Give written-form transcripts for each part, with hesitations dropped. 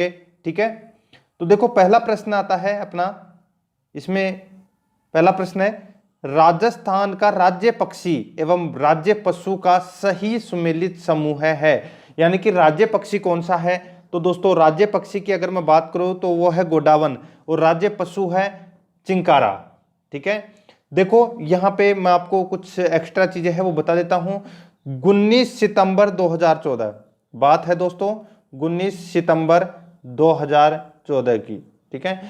ठीक है। तो देखो पहला प्रश्न आता है अपना, इसमें पहला प्रश्न है राजस्थान का राज्य पक्षी एवं राज्य पशु का सही सुमेलित समूह है, यानी कि राज्य पक्षी कौन सा है। तो दोस्तों राज्य पक्षी की अगर मैं बात करूं तो वो है गोडावन और राज्य पशु है चिंकारा। ठीक है, देखो यहां पे मैं आपको कुछ एक्स्ट्रा चीजें हैं वो बता देता हूं। 19 सितंबर 2014 बात है दोस्तों, 19 सितंबर 2014 की। ठीक है,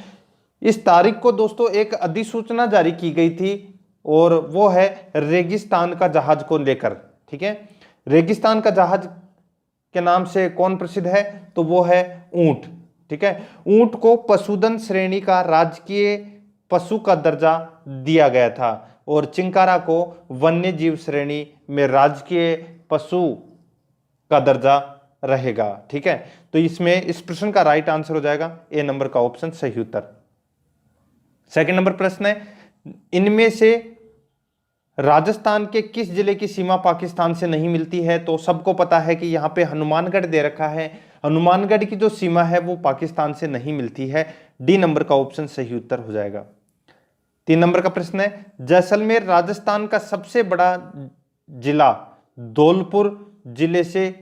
इस तारीख को दोस्तों एक अधिसूचना जारी की गई थी और वो है रेगिस्तान का जहाज को लेकर। ठीक है, रेगिस्तान का जहाज के नाम से कौन प्रसिद्ध है, तो वो है ऊंट। ठीक है, ऊंट को पशुधन श्रेणी का राजकीय पशु का दर्जा दिया गया था और चिंकारा को वन्य जीव श्रेणी में राजकीय पशु का दर्जा रहेगा। ठीक है, तो इसमें इस प्रश्न का राइट आंसर हो जाएगा ए नंबर का ऑप्शन सही उत्तर। सेकंड नंबर प्रश्न है इनमें से राजस्थान के किस जिले की सीमा पाकिस्तान से नहीं मिलती है। तो सबको पता है कि यहां पे हनुमानगढ़ दे रखा है, हनुमानगढ़ की जो सीमा है वो पाकिस्तान से नहीं मिलती है। डी नंबर का ऑप्शन सही उत्तर हो जाएगा। 3 नंबर का प्रश्न है जैसलमेर राजस्थान का सबसे बड़ा जिला धौलपुर जिले से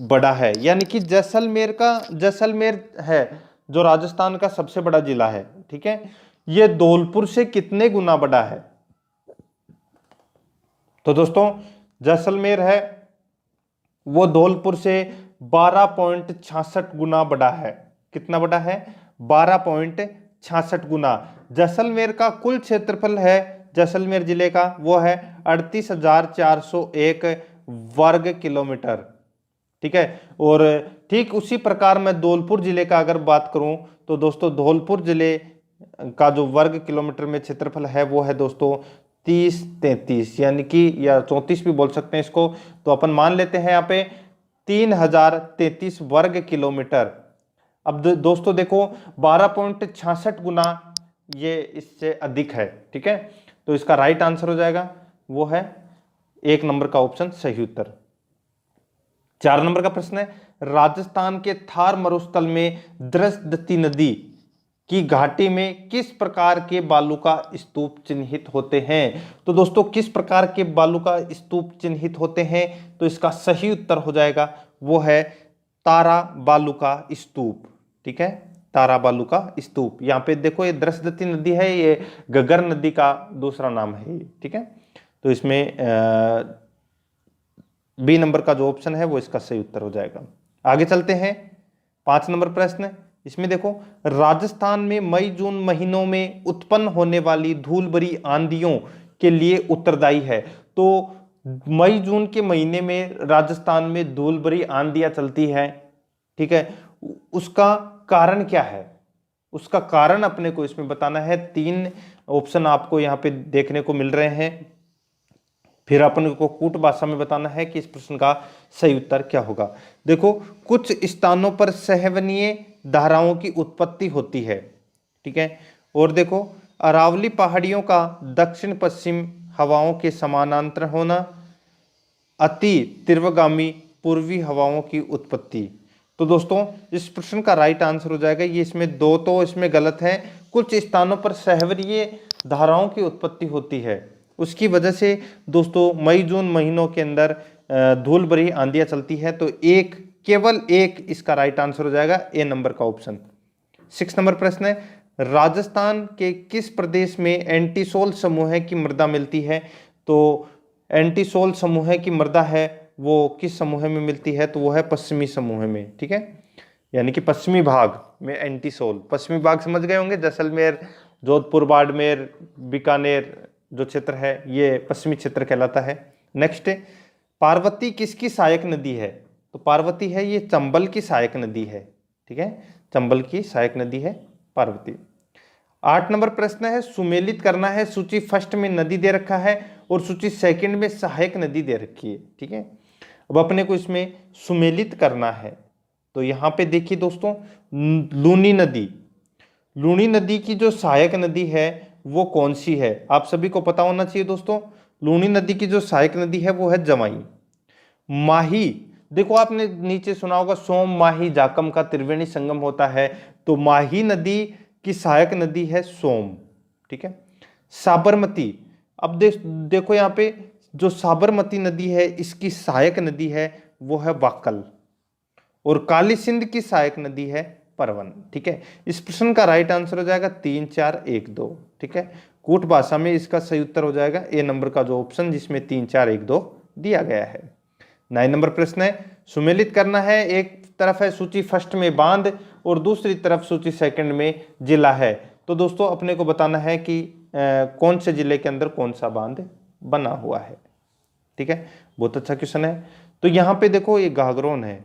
बड़ा है, यानी कि जैसलमेर है जो राजस्थान का सबसे बड़ा जिला है। ठीक है, यह धौलपुर से कितने गुना बड़ा है। तो दोस्तों जैसलमेर है वो धौलपुर से 12.66 गुना बड़ा है। कितना बड़ा है, 12.66 गुना। जैसलमेर का कुल क्षेत्रफल है जैसलमेर जिले का वो है 38,401 वर्ग किलोमीटर। ठीक है, और ठीक उसी प्रकार मैं धौलपुर जिले का अगर बात करूं तो दोस्तों धौलपुर जिले का जो वर्ग किलोमीटर में क्षेत्रफल है वो है दोस्तों 30-33, यानी कि या 34 भी बोल सकते हैं इसको। तो अपन मान लेते हैं यहाँ पे 3033 वर्ग किलोमीटर। अब दोस्तों देखो 12.66 गुना ये इससे अधिक है। ठीक है, तो इसका राइट आंसर हो जाएगा वो है 1 नंबर का ऑप्शन सही उत्तर। 4 नंबर का प्रश्न है राजस्थान के थार मरुस्थल में द्रसदती नदी की घाटी में किस प्रकार के बालू का स्तूप चिन्हित होते हैं। तो दोस्तों किस प्रकार के बालू का स्तूप चिन्हित होते हैं, तो इसका सही उत्तर हो जाएगा वो है तारा बालू का स्तूप। ठीक है, तारा बालू का स्तूप। यहाँ पे देखो ये द्रसदती नदी है, ये गगर नदी का दूसरा नाम है। ठीक है, तो इसमें बी नंबर का जो ऑप्शन है वो इसका सही उत्तर हो जाएगा। आगे चलते हैं 5 नंबर प्रश्न, इसमें देखो राजस्थान में मई जून महीनों में उत्पन्न होने वाली धूल भरी आंधियों के लिए उत्तरदायी है। तो मई जून के महीने में राजस्थान में धूल भरी आंधियां चलती है। ठीक है, उसका कारण क्या है, उसका कारण अपने को इसमें बताना है। 3 ऑप्शन आपको यहाँ पे देखने को मिल रहे हैं, फिर अपन को कूट भाषा में बताना है कि इस प्रश्न का सही उत्तर क्या होगा। देखो कुछ स्थानों पर सहवनीय धाराओं की उत्पत्ति होती है। ठीक है, और देखो अरावली पहाड़ियों का दक्षिण पश्चिम हवाओं के समानांतर होना, अति तीव्रगामी पूर्वी हवाओं की उत्पत्ति। तो दोस्तों इस प्रश्न का राइट आंसर हो जाएगा ये, इसमें 2 तो इसमें गलत है। कुछ स्थानों पर सहवनीय धाराओं की उत्पत्ति होती है, उसकी वजह से दोस्तों मई जून महीनों के अंदर धूल भरी आंधियां चलती है। तो केवल एक इसका राइट आंसर हो जाएगा ए नंबर का ऑप्शन। 6 नंबर प्रश्न है राजस्थान के किस प्रदेश में एंटीसोल समूह की मृदा मिलती है। तो एंटीसोल समूह की मृदा है वो किस समूह में मिलती है, तो वो है पश्चिमी समूह में। ठीक है, यानी कि पश्चिमी भाग में एंटीसोल। पश्चिमी भाग समझ गए होंगे, जैसलमेर, जोधपुर, बाड़मेर, बीकानेर जो क्षेत्र है ये पश्चिमी क्षेत्र कहलाता है। नेक्स्ट पार्वती किसकी सहायक नदी है। तो पार्वती है ये चंबल की सहायक नदी है। ठीक है, चंबल की सहायक नदी है पार्वती। 8 नंबर प्रश्न है सुमेलित करना है। सूची फर्स्ट में नदी दे रखा है और सूची सेकंड में सहायक नदी दे रखी है। ठीक है, अब अपने को इसमें सुमेलित करना है। तो यहाँ पे देखिए दोस्तों लूनी नदी की जो सहायक नदी है वो कौन सी है, आप सभी को पता होना चाहिए दोस्तों। लूनी नदी की जो सहायक नदी है वो है जवाई। माही देखो आपने नीचे सुना होगा सोम माही जाकम का त्रिवेणी संगम होता है, तो माही नदी की सहायक नदी है सोम। ठीक है। साबरमती, अब देखो यहाँ पे जो साबरमती नदी है इसकी सहायक नदी है वो है वाक्कल, और काली सिंध की सहायक नदी है परवन। ठीक है। इस प्रश्न का राइट आंसर हो जाएगा 3 4 1 2। ठीक है। कूट भाषा में इसका सही उत्तर हो जाएगा ए नंबर का जो ऑप्शन जिसमें 3 4 1 2 दिया गया है। 9 नंबर प्रश्न है, सुमेलित करना है। एक तरफ है सूची फर्स्ट में बांध और दूसरी तरफ सूची सेकंड में जिला है, तो दोस्तों अपने को बताना है कि कौन से जिले के अंदर कौन सा बांध बना हुआ है। ठीक है। बहुत अच्छा क्वेश्चन है। तो यहाँ पे देखो ये गागरोन है,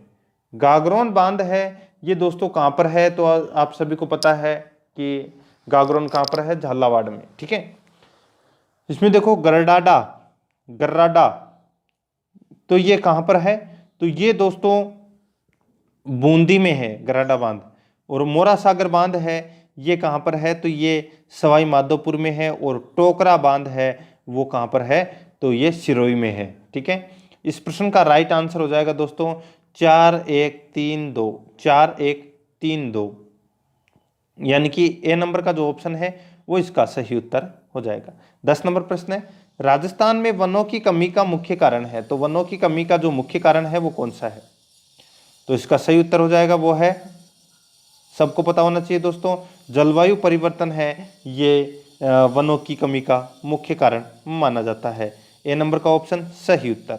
गागरोन बांध है, ये दोस्तों कहाँ पर है, तो आप सभी को पता है कि गागरोन कहाँ पर है, झालावाड़ में। ठीक है। इसमें देखो गरडाडा, गर्राडा, तो ये कहाँ पर है, तो ये दोस्तों बूंदी में है गराडा बांध। और मोरा सागर बांध है, ये कहाँ पर है, तो ये सवाई माधोपुर में है। और टोकरा बांध है वो कहाँ पर है, तो ये सिरोही में है। ठीक है। इस प्रश्न का राइट आंसर हो जाएगा दोस्तों 4 1 3 2, 4 1 3 2, यानी कि ए नंबर का जो ऑप्शन है वो इसका सही उत्तर हो जाएगा। 10 नंबर प्रश्न है, राजस्थान में वनों की कमी का मुख्य कारण है, तो वनों की कमी का जो मुख्य कारण है वो कौन सा है, तो इसका सही उत्तर हो जाएगा वो है, सबको पता होना चाहिए दोस्तों, जलवायु परिवर्तन है ये वनों की कमी का मुख्य कारण माना जाता है। ए नंबर का ऑप्शन सही उत्तर।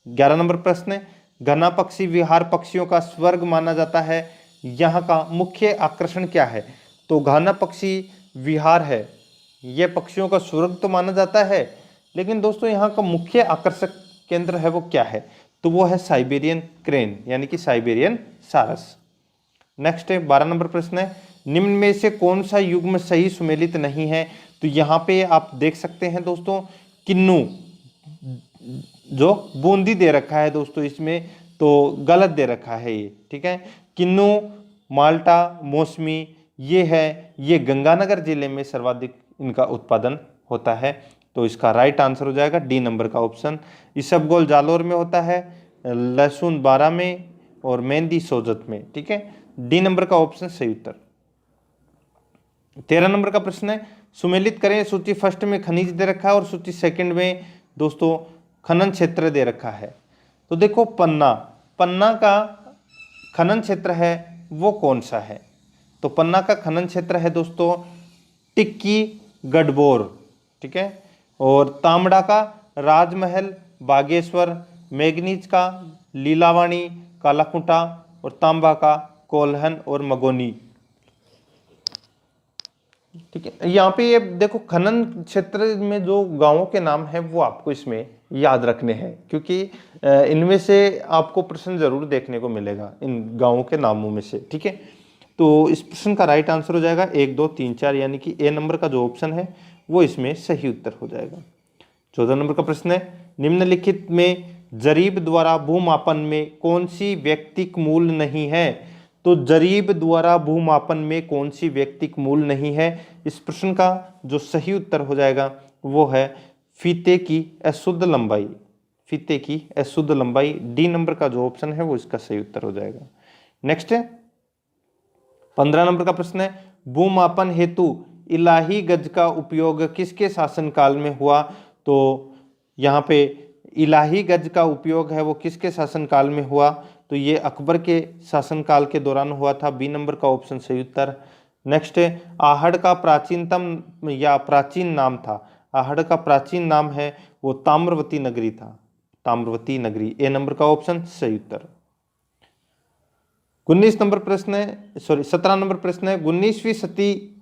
11 नंबर प्रश्न है, घना पक्षी विहार पक्षियों का स्वर्ग माना जाता है, यहाँ का मुख्य आकर्षण क्या है, तो घना पक्षी विहार है ये पक्षियों का स्वर्ग तो माना जाता है, लेकिन दोस्तों यहाँ का मुख्य आकर्षक केंद्र है वो क्या है, तो वो है साइबेरियन क्रेन यानी कि साइबेरियन सारस। नेक्स्ट है 12 नंबर प्रश्न है, निम्न में से कौन सा युग्म सही सुमेलित नहीं है, तो यहाँ पे आप देख सकते हैं दोस्तों किन्नू, जो बूंदी दे रखा है दोस्तों इसमें, तो गलत दे रखा है ये। ठीक है। किन्नू, माल्टा, मौसमी ये है, ये गंगानगर जिले में सर्वाधिक इनका उत्पादन होता है, तो इसका राइट आंसर हो जाएगा डी नंबर का ऑप्शन। इसबगोल जालोर में होता है, लहसुन बारा में और मेहंदी सोजत में। ठीक है। डी नंबर का ऑप्शन सही उत्तर। 13 नंबर का प्रश्न है, सुमेलित करें, सूची फर्स्ट में खनिज दे रखा है और सूची सेकंड में दोस्तों खनन क्षेत्र दे रखा है। तो देखो पन्ना, पन्ना का खनन क्षेत्र है वो कौन सा है, तो पन्ना का खनन क्षेत्र है दोस्तों टिक्की गढ़बोर। ठीक है। और तांबड़ा का राजमहल बागेश्वर, मैग्नीज का लीलावाणी कालाकुंटा, और तांबा का कोल्हन और मगोनी। ठीक है। यहाँ पे ये देखो खनन क्षेत्र में जो गांवों के नाम हैं वो आपको इसमें याद रखने हैं, क्योंकि इनमें से आपको प्रश्न जरूर देखने को मिलेगा इन गांवों के नामों में से। ठीक है। तो इस प्रश्न का राइट आंसर हो जाएगा 1 2 3 4, यानी कि ए नंबर का जो ऑप्शन है वो इसमें सही उत्तर हो जाएगा। 14 नंबर का प्रश्न है, निम्नलिखित में जरीब द्वारा भूमापन में कौन सी व्यक्तिक मूल नहीं है, तो जरीब द्वारा भूमापन में कौन सी व्यक्तिक मूल नहीं है, इस प्रश्न का जो सही उत्तर हो जाएगा वो है फीते की अशुद्ध लंबाई, फीते की अशुद्ध लंबाई। डी नंबर का जो ऑप्शन है वो इसका सही उत्तर हो जाएगा। नेक्स्ट है 15 नंबर का प्रश्न है, भूमापन हेतु इलाही गज का उपयोग किसके शासनकाल में हुआ, तो यहाँ पे इलाही गज का उपयोग है वो किसके शासनकाल में हुआ, तो ये अकबर के शासनकाल के दौरान हुआ था। बी नंबर का ऑप्शन सही उत्तर। नेक्स्ट है, आहड़ का प्राचीनतम या प्राचीन नाम था, आहड़ का प्राचीन नाम है वो ताम्रवती नगरी था, ताम्रवती नगरी। ए नंबर का ऑप्शन सही उत्तर। 19 नंबर प्रश्न है, 17 नंबर प्रश्न है, 19वीं सदी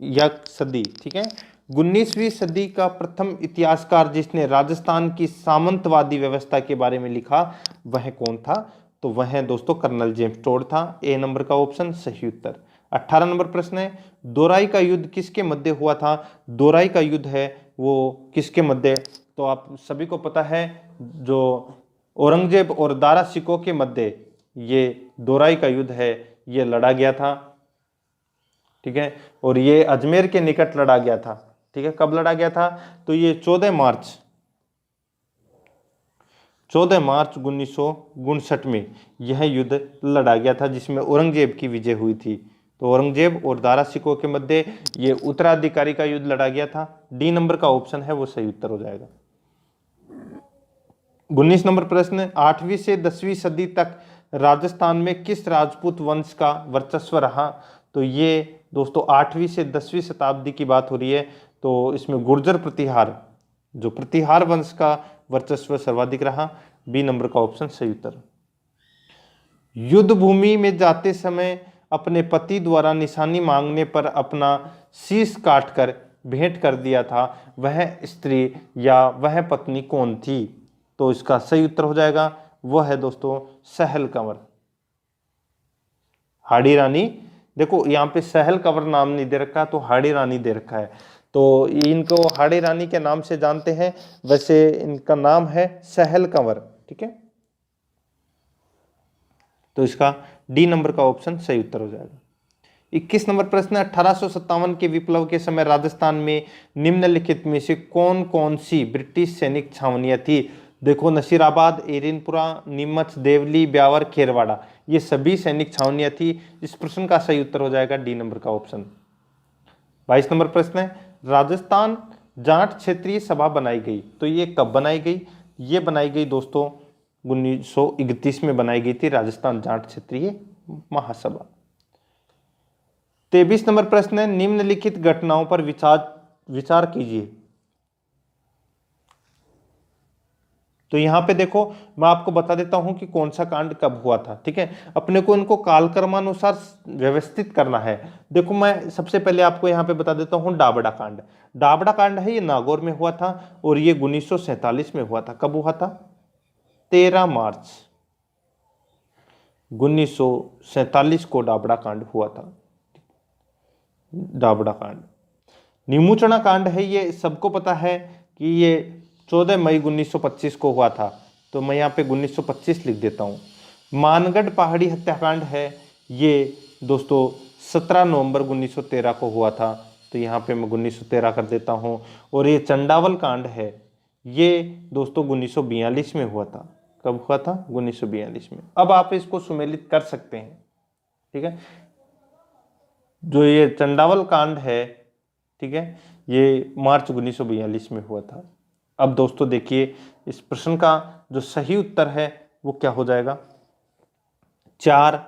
या सदी, ठीक है, 19वीं सदी का प्रथम इतिहासकार जिसने राजस्थान की सामंतवादी व्यवस्था के बारे में लिखा वह कौन था, तो वह दोस्तों कर्नल जेम्स टोड था। ए नंबर का ऑप्शन सही उत्तर। 18 नंबर प्रश्न है, दोराई का युद्ध किसके मध्य हुआ था, दोराई का युद्ध है वो किसके मध्य, तो आप सभी को पता है जो औरंगजेब और दारा सिकों के मध्य ये दोराई का युद्ध है ये लड़ा गया था। ठीक है। और ये अजमेर के निकट लड़ा गया था। ठीक है। कब लड़ा गया था, तो ये 14 14 मार्च 1959 में यह युद्ध लड़ा गया था, जिसमें औरंगजेब की विजय हुई थी। तो औरंगजेब और दारा सिकोह के मध्य ये उत्तराधिकारी का युद्ध लड़ा गया था। डी नंबर का ऑप्शन है वो सही उत्तर हो जाएगा। 19 नंबर प्रश्न, 8वीं से 10वीं सदी तक राजस्थान में किस राजपूत वंश का वर्चस्व रहा? तो ये दोस्तों 8वीं से 10वीं शताब्दी की बात हो रही है। तो इसमें गुर्जर प्रतिहार, जो प्रतिहार वंश का वर्चस्व सर्वाधिक रहा। बी नंबर का ऑप्शन सही उत्तर। युद्ध भूमि में जाते समय अपने पति द्वारा निशानी मांगने पर अपना शीश काटकर भेंट कर दिया था, वह स्त्री या वह पत्नी कौन थी? तो इसका सही उत्तर हो जाएगा वह है दोस्तों सहल कंवर। हाड़ी रानी, देखो यहाँ पे सहल कंवर नाम नहीं दे रखा, तो हाड़ी रानी दे रखा है, तो इनको हाड़ी रानी के नाम से जानते हैं, वैसे इनका नाम है सहल कंवर। ठीक है, तो इसका डी नंबर का ऑप्शन सही उत्तर हो जाएगा। 21 नंबर प्रश्न, 1857 के विप्लव के समय राजस्थान में निम्नलिखित में से कौन कौन सी ब्रिटिश सैनिक छावनियां थी? देखो नसीराबाद, एरिनपुरा, नीमच, देवली, ब्यावर, खेरवाड़ा, ये सभी सैनिक छावनियां थी। इस प्रश्न का सही उत्तर हो जाएगा डी नंबर का ऑप्शन। 22 नंबर प्रश्न है, राजस्थान जाट क्षेत्रीय सभा बनाई गई, तो ये कब बनाई गई? ये बनाई गई दोस्तों 1931 में बनाई गई थी राजस्थान जाट क्षेत्रीय महासभा। 23 नंबर प्रश्न है, निम्नलिखित घटनाओं पर विचार कीजिए। तो यहां पे देखो मैं आपको बता देता हूं कि कौन सा कांड कब हुआ था। ठीक है, अपने को इनको कालक्रमानुसार व्यवस्थित करना है। देखो मैं सबसे पहले आपको यहां पे बता देता हूं डाबड़ा कांड। डाबड़ा कांड है ये नागौर में हुआ था और ये 1947 में हुआ था। कब हुआ था? 13 मार्च 1947 को डाबड़ा कांड हुआ था। डाबड़ा कांड। नीमूचना कांड है ये सबको पता है कि ये 14 मई 1925 को हुआ था, तो मैं यहाँ पे 1925 लिख देता हूँ। मानगढ़ पहाड़ी हत्याकांड है ये दोस्तों 17 नवंबर 1913 को हुआ था, तो यहाँ पे मैं 1913 कर देता हूँ। और ये चंडावल कांड है ये दोस्तों 1942 में हुआ था। कब हुआ था? 1942 में। अब आप इसको सुमेलित कर सकते हैं। ठीक है, जो ये चंडावल कांड है, ठीक है, ये मार्च 1942 में हुआ था। अब दोस्तों देखिए इस प्रश्न का जो सही उत्तर है वो क्या हो जाएगा? 4,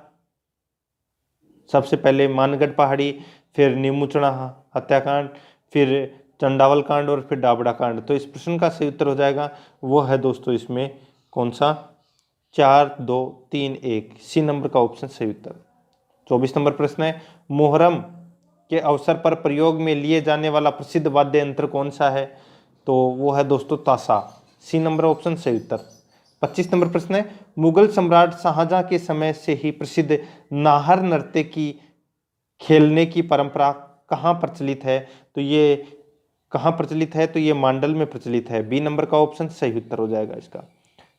सबसे पहले मानगढ़ पहाड़ी, फिर नीमूचना हत्याकांड, फिर चंडावल कांड और फिर डाबड़ा कांड। तो इस प्रश्न का सही उत्तर हो जाएगा वो है दोस्तों इसमें कौन सा? 4, 2, 3, 1, सी नंबर का ऑप्शन सही उत्तर। 24 नंबर प्रश्न है, मोहर्रम के अवसर पर प्रयोग में लिए जाने वाला प्रसिद्ध वाद्य यंत्र कौन सा है? तो वो है दोस्तों ताशा, सी नंबर ऑप्शन सही उत्तर। 25 नंबर प्रश्न है, मुगल सम्राट शाहजहां के समय से ही प्रसिद्ध नाहर नृत्य की खेलने की परंपरा कहाँ प्रचलित है? तो ये कहाँ प्रचलित है? तो ये मांडल में प्रचलित है। बी नंबर का ऑप्शन सही उत्तर हो जाएगा इसका।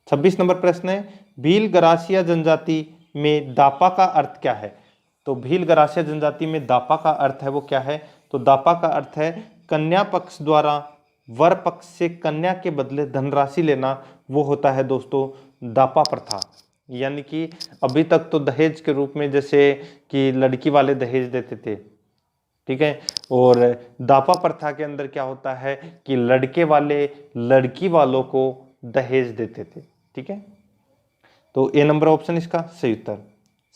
26 नंबर प्रश्न है, भील गरासिया जनजाति में दापा का अर्थ क्या है? तो भील गरासिया जनजाति में दापा का अर्थ है वो क्या है? तो दापा का अर्थ है कन्या पक्ष द्वारा वर पक्ष से कन्या के बदले धनराशि लेना, वो होता है दोस्तों दापा प्रथा। यानी कि अभी तक तो दहेज के रूप में जैसे कि लड़की वाले दहेज देते थे, ठीक है, और दापा प्रथा के अंदर क्या होता है कि लड़के वाले लड़की वालों को दहेज देते थे। ठीक है, तो ए नंबर ऑप्शन इसका सही उत्तर।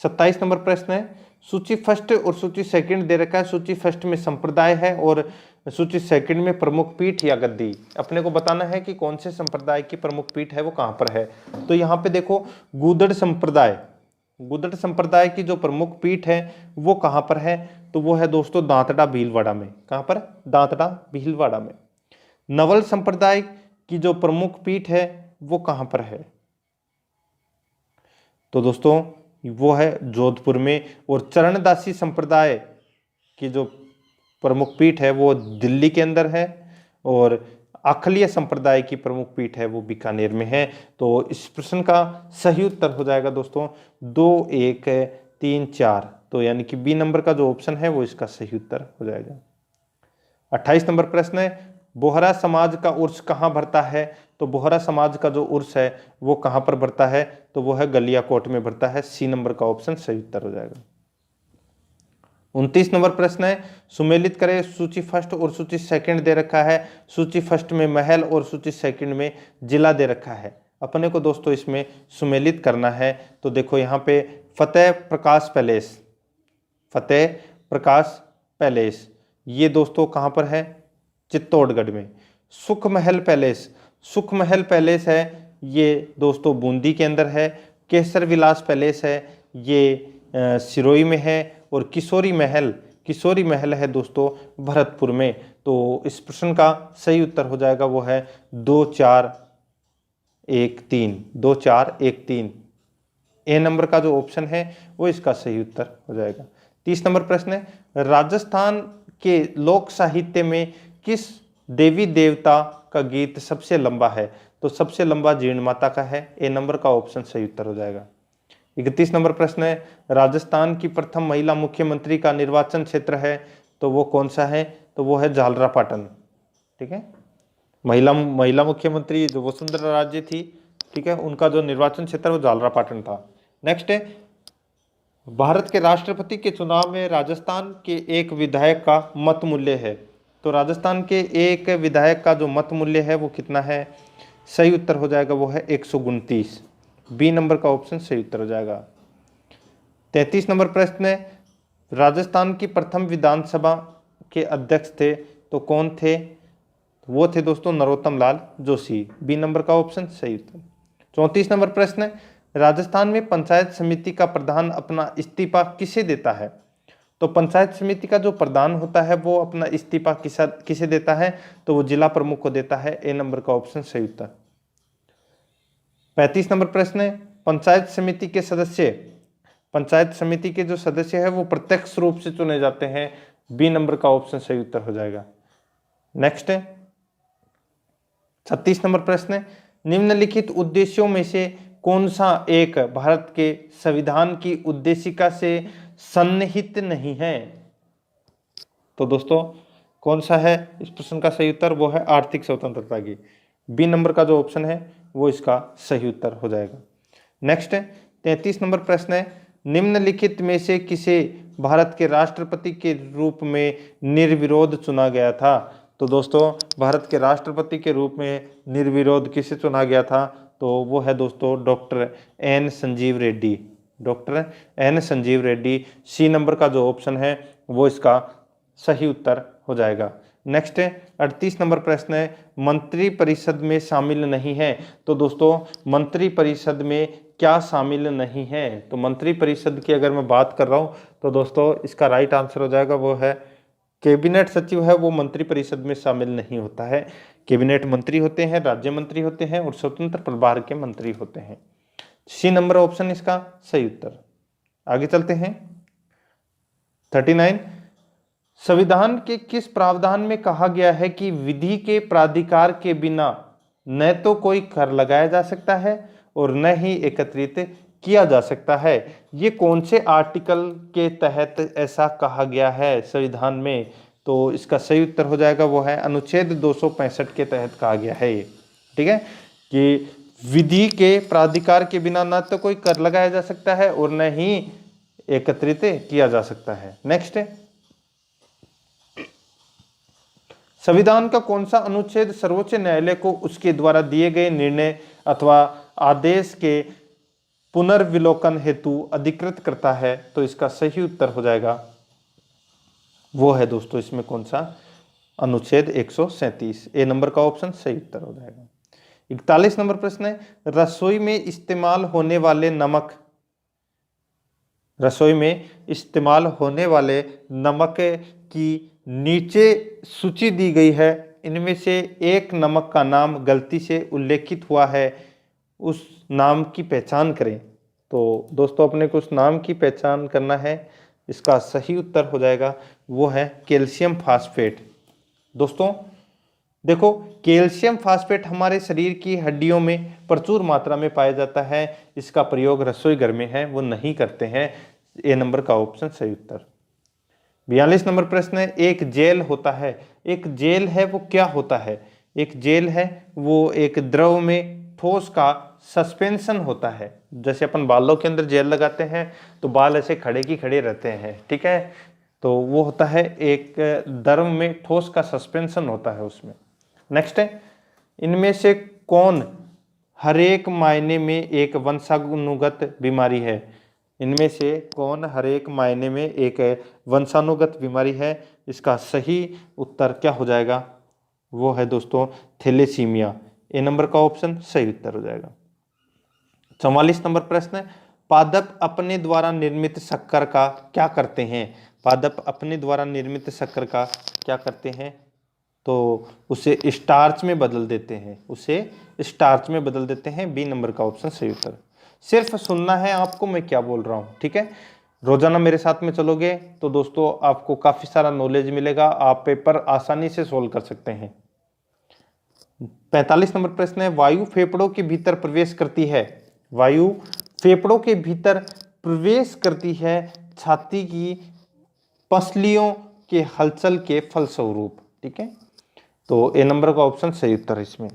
27 नंबर प्रश्न है, सूची फर्स्ट और सूची सेकंड दे रखा है। सूची फर्स्ट में संप्रदाय है और सूची सेकंड में प्रमुख पीठ या गद्दी। अपने को बताना है कि कौन से संप्रदाय की प्रमुख पीठ है वो कहां पर है। तो यहाँ पे देखो गूदड़ संप्रदाय की जो प्रमुख पीठ है वो कहां पर है? तो वो है दोस्तों दांतड़ा भीलवाड़ा में। कहां पर? दांतड़ा भीलवाड़ा में। नवल संप्रदाय की जो प्रमुख पीठ है वो कहां पर है? तो दोस्तों वो है जोधपुर में। और चरणदासी संप्रदाय की जो प्रमुख पीठ है वो दिल्ली के अंदर है। और आखलीय संप्रदाय की प्रमुख पीठ है वो बीकानेर में है। तो इस प्रश्न का सही उत्तर हो जाएगा दोस्तों 2, 1, 3, 4। तो यानी कि बी नंबर का जो ऑप्शन है वो इसका सही उत्तर हो जाएगा। 28 नंबर प्रश्न है, बोहरा समाज का उर्स कहाँ भरता है? तो बोहरा समाज का जो उर्स है वो कहाँ पर बढ़ता है, तो वो है गलियाकोट में बढ़ता है। सी नंबर का ऑप्शन सही उत्तर हो जाएगा। 29 नंबर प्रश्न है, सुमेलित करें। सूची फर्स्ट और सूची सेकंड दे रखा है। सूची फर्स्ट में महल और सूची सेकंड में जिला दे रखा है। अपने को दोस्तों इसमें सुमेलित करना है। तो देखो यहाँ पे फतेह प्रकाश पैलेस, फतेह प्रकाश पैलेस ये दोस्तों कहाँ पर है, चित्तौड़गढ़ में। सुख महल पैलेस, सुख महल पैलेस है ये दोस्तों बूंदी के अंदर है। केसर विलास पैलेस है ये सिरोही में है। और किशोरी महल, किशोरी महल है दोस्तों भरतपुर में। तो इस प्रश्न का सही उत्तर हो जाएगा वो है 2 4 1 3, 2 4 1 3। ए नंबर का जो ऑप्शन है वो इसका सही उत्तर हो जाएगा। 30 नंबर प्रश्न है, राजस्थान के लोक साहित्य में किस देवी देवता का गीत सबसे लंबा है, तो सबसे लंबा जीर्ण माता का है। ए नंबर का ऑप्शन सही उत्तर हो जाएगा। 31 नंबर प्रश्न है, राजस्थान की प्रथम महिला मुख्यमंत्री का निर्वाचन क्षेत्र है, तो वो कौन सा है, तो वो है झालरापाटन। ठीक है, महिला मुख्यमंत्री जो वसुंधरा राजे थी, ठीक है, उनका जो निर्वाचन क्षेत्र वो झालरापाटन था। नेक्स्ट है, भारत के राष्ट्रपति के चुनाव में राजस्थान के एक विधायक का मत मूल्य है, तो राजस्थान के एक विधायक का जो मत मूल्य है वो कितना है, सही उत्तर हो जाएगा वो है 129। बी नंबर का ऑप्शन सही उत्तर हो जाएगा। 33 नंबर प्रश्न है, राजस्थान की प्रथम विधानसभा के अध्यक्ष थे, तो कौन थे, वो थे दोस्तों नरोत्तम लाल जोशी। बी नंबर का ऑप्शन सही उत्तर। 34 नंबर प्रश्न है, राजस्थान में पंचायत समिति का प्रधान अपना इस्तीफा किसे देता है, तो पंचायत समिति का जो प्रधान होता है वो अपना इस्तीफा किसे देता है, तो वो जिला प्रमुख को देता है। ए नंबर का ऑप्शन सही उत्तर। 35 नंबर प्रश्न है, पंचायत समिति के सदस्य, पंचायत समिति के जो सदस्य है वो प्रत्यक्ष रूप से चुने जाते हैं। बी नंबर का ऑप्शन सही उत्तर हो जाएगा। नेक्स्ट है 36 नंबर प्रश्न है, निम्नलिखित उद्देश्यों में से कौन सा एक भारत के संविधान की उद्देशिका से सन्निहित नहीं है, तो दोस्तों कौन सा है इस प्रश्न का सही उत्तर, वो है आर्थिक स्वतंत्रता की। बी नंबर का जो ऑप्शन है वो इसका सही उत्तर हो जाएगा। नेक्स्ट है 33 नंबर प्रश्न है, निम्नलिखित में से किसे भारत के राष्ट्रपति के रूप में निर्विरोध चुना गया था, तो दोस्तों भारत के राष्ट्रपति के रूप में निर्विरोध किसे चुना गया था, तो वो है दोस्तों doctor N Sanjiva Reddy, doctor N Sanjiva Reddy. C number का जो ऑप्शन है वो इसका सही उत्तर हो जाएगा। नेक्स्ट है 38 नंबर प्रश्न है, मंत्री परिषद में शामिल नहीं है, तो दोस्तों मंत्री परिषद में क्या शामिल नहीं है, तो मंत्री परिषद की अगर मैं बात कर रहा हूँ तो दोस्तों इसका राइट आंसर हो जाएगा वो है कैबिनेट सचिव है वो मंत्री परिषद में शामिल नहीं होता है। कैबिनेट मंत्री होते हैं, राज्य मंत्री होते हैं और स्वतंत्र प्रभार के मंत्री होते हैं। सी नंबर ऑप्शन इसका सही उत्तर। आगे चलते हैं 39, संविधान के किस प्रावधान में कहा गया है कि विधि के प्राधिकार के बिना न तो कोई कर लगाया जा सकता है और न ही एकत्रित किया जा सकता है। ये कौन से आर्टिकल के तहत ऐसा कहा गया है संविधान में, तो इसका सही उत्तर हो जाएगा वो है अनुच्छेद 265 के तहत कहा गया है ये। ठीक है, कि विधि के प्राधिकार के बिना न तो कोई कर लगाया जा सकता है और न ही एकत्रित किया जा सकता है। नेक्स्ट है, संविधान का कौन सा अनुच्छेद सर्वोच्च न्यायालय को उसके द्वारा दिए गए निर्णय अथवा आदेश के पुनर्विलोकन हेतु अधिकृत करता है, तो इसका सही उत्तर हो जाएगा वो है दोस्तों इसमें कौन सा, अनुच्छेद 137। ए नंबर का ऑप्शन सही उत्तर हो जाएगा। 41 नंबर प्रश्न है, रसोई में इस्तेमाल होने वाले नमक, रसोई में इस्तेमाल होने वाले नमक की नीचे सूची दी गई है, इनमें से एक नमक का नाम गलती से उल्लेखित हुआ है, उस नाम की पहचान करें। तो दोस्तों अपने को उस नाम की पहचान करना है, इसका सही उत्तर हो जाएगा वो है कैल्शियम फास्फेट। दोस्तों देखो कैल्शियम फास्फेट हमारे शरीर की हड्डियों में प्रचुर मात्रा में पाया जाता है, इसका प्रयोग रसोई घर में है वो नहीं करते हैं। ए नंबर का ऑप्शन सही उत्तर। 42 नंबर प्रश्न है, एक जेल होता है, एक जेल है वो क्या होता है, एक जेल है वो एक द्रव में ठोस का सस्पेंशन होता है। जैसे अपन बालों के अंदर जेल लगाते हैं तो बाल ऐसे खड़े की खड़े रहते हैं, ठीक है, तो वो होता है एक द्रव में ठोस का सस्पेंशन होता है उसमें। नेक्स्ट है, इनमें से कौन हर एक मायने में एक वंशानुगत बीमारी है? इनमें से कौन हर एक मायने में एक वंशानुगत बीमारी है? इसका सही उत्तर क्या हो जाएगा? वो है दोस्तों थैलेसीमिया। ए नंबर का ऑप्शन सही उत्तर हो जाएगा। 44 नंबर प्रश्न है, पादप अपने द्वारा निर्मित शक्कर का क्या करते हैं? पादप अपने द्वारा निर्मित शक्कर का क्या करते हैं? तो उसे स्टार्च में बदल देते हैं, उसे स्टार्च में बदल देते हैं। बी नंबर का ऑप्शन सही उत्तर। सिर्फ सुनना है आपको मैं क्या बोल रहा हूँ, ठीक है। रोजाना मेरे साथ में चलोगे तो दोस्तों आपको काफी सारा नॉलेज मिलेगा, आप पेपर आसानी से सोल्व कर सकते हैं। 45 नंबर प्रश्न है, वायु फेफड़ों के भीतर प्रवेश करती है। वायु फेफड़ों के भीतर प्रवेश करती है छाती की पसलियों के हलचल के फलस्वरूप, ठीक है। तो ए नंबर का ऑप्शन सही उत्तर है इसमें।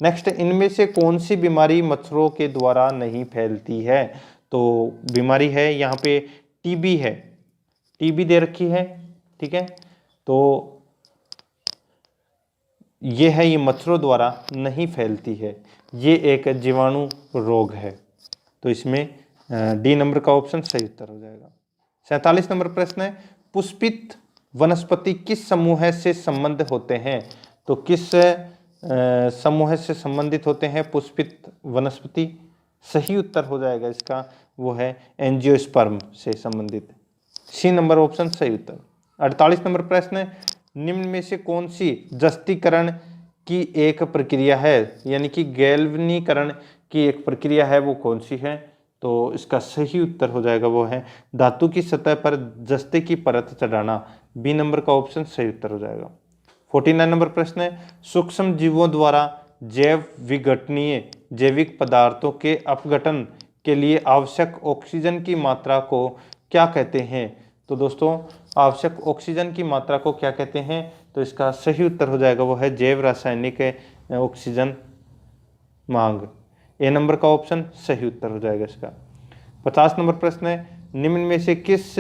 नेक्स्ट, इनमें से कौन सी बीमारी मच्छरों के द्वारा नहीं फैलती है? तो बीमारी है यहाँ पे टीबी है, टीबी दे रखी है, ठीक है। तो ये है, ये मच्छरों द्वारा नहीं फैलती है, ये एक जीवाणु रोग है। तो इसमें डी नंबर का ऑप्शन सही उत्तर हो जाएगा। 47 नंबर प्रश्न है, पुष्पित वनस्पति किस समूह से संबंध होते हैं? तो किस समूह से संबंधित होते हैं पुष्पित वनस्पति? सही उत्तर हो जाएगा इसका, वो है एंजियोस्पर्म से संबंधित। सी नंबर ऑप्शन सही उत्तर। 48 नंबर प्रश्न है, निम्न में से कौन सी जस्तीकरण की एक प्रक्रिया है? यानी कि गैल्वनीकरण की एक प्रक्रिया है, वो कौन सी है? तो इसका सही उत्तर हो जाएगा, वो है धातु की सतह पर जस्ते की परत चढ़ाना। बी नंबर का ऑप्शन सही उत्तर हो जाएगा। 49 नंबर प्रश्न है, सूक्ष्म जीवों द्वारा जैव विघटनीय जैविक पदार्थों के अपघटन के लिए आवश्यक ऑक्सीजन की मात्रा को क्या कहते हैं? तो दोस्तों आवश्यक ऑक्सीजन की मात्रा को क्या कहते हैं? तो इसका सही उत्तर हो जाएगा, वो है जैव रासायनिक ऑक्सीजन मांग। ए नंबर का ऑप्शन सही उत्तर हो जाएगा इसका। 50 नंबर प्रश्न है, निम्न में से किस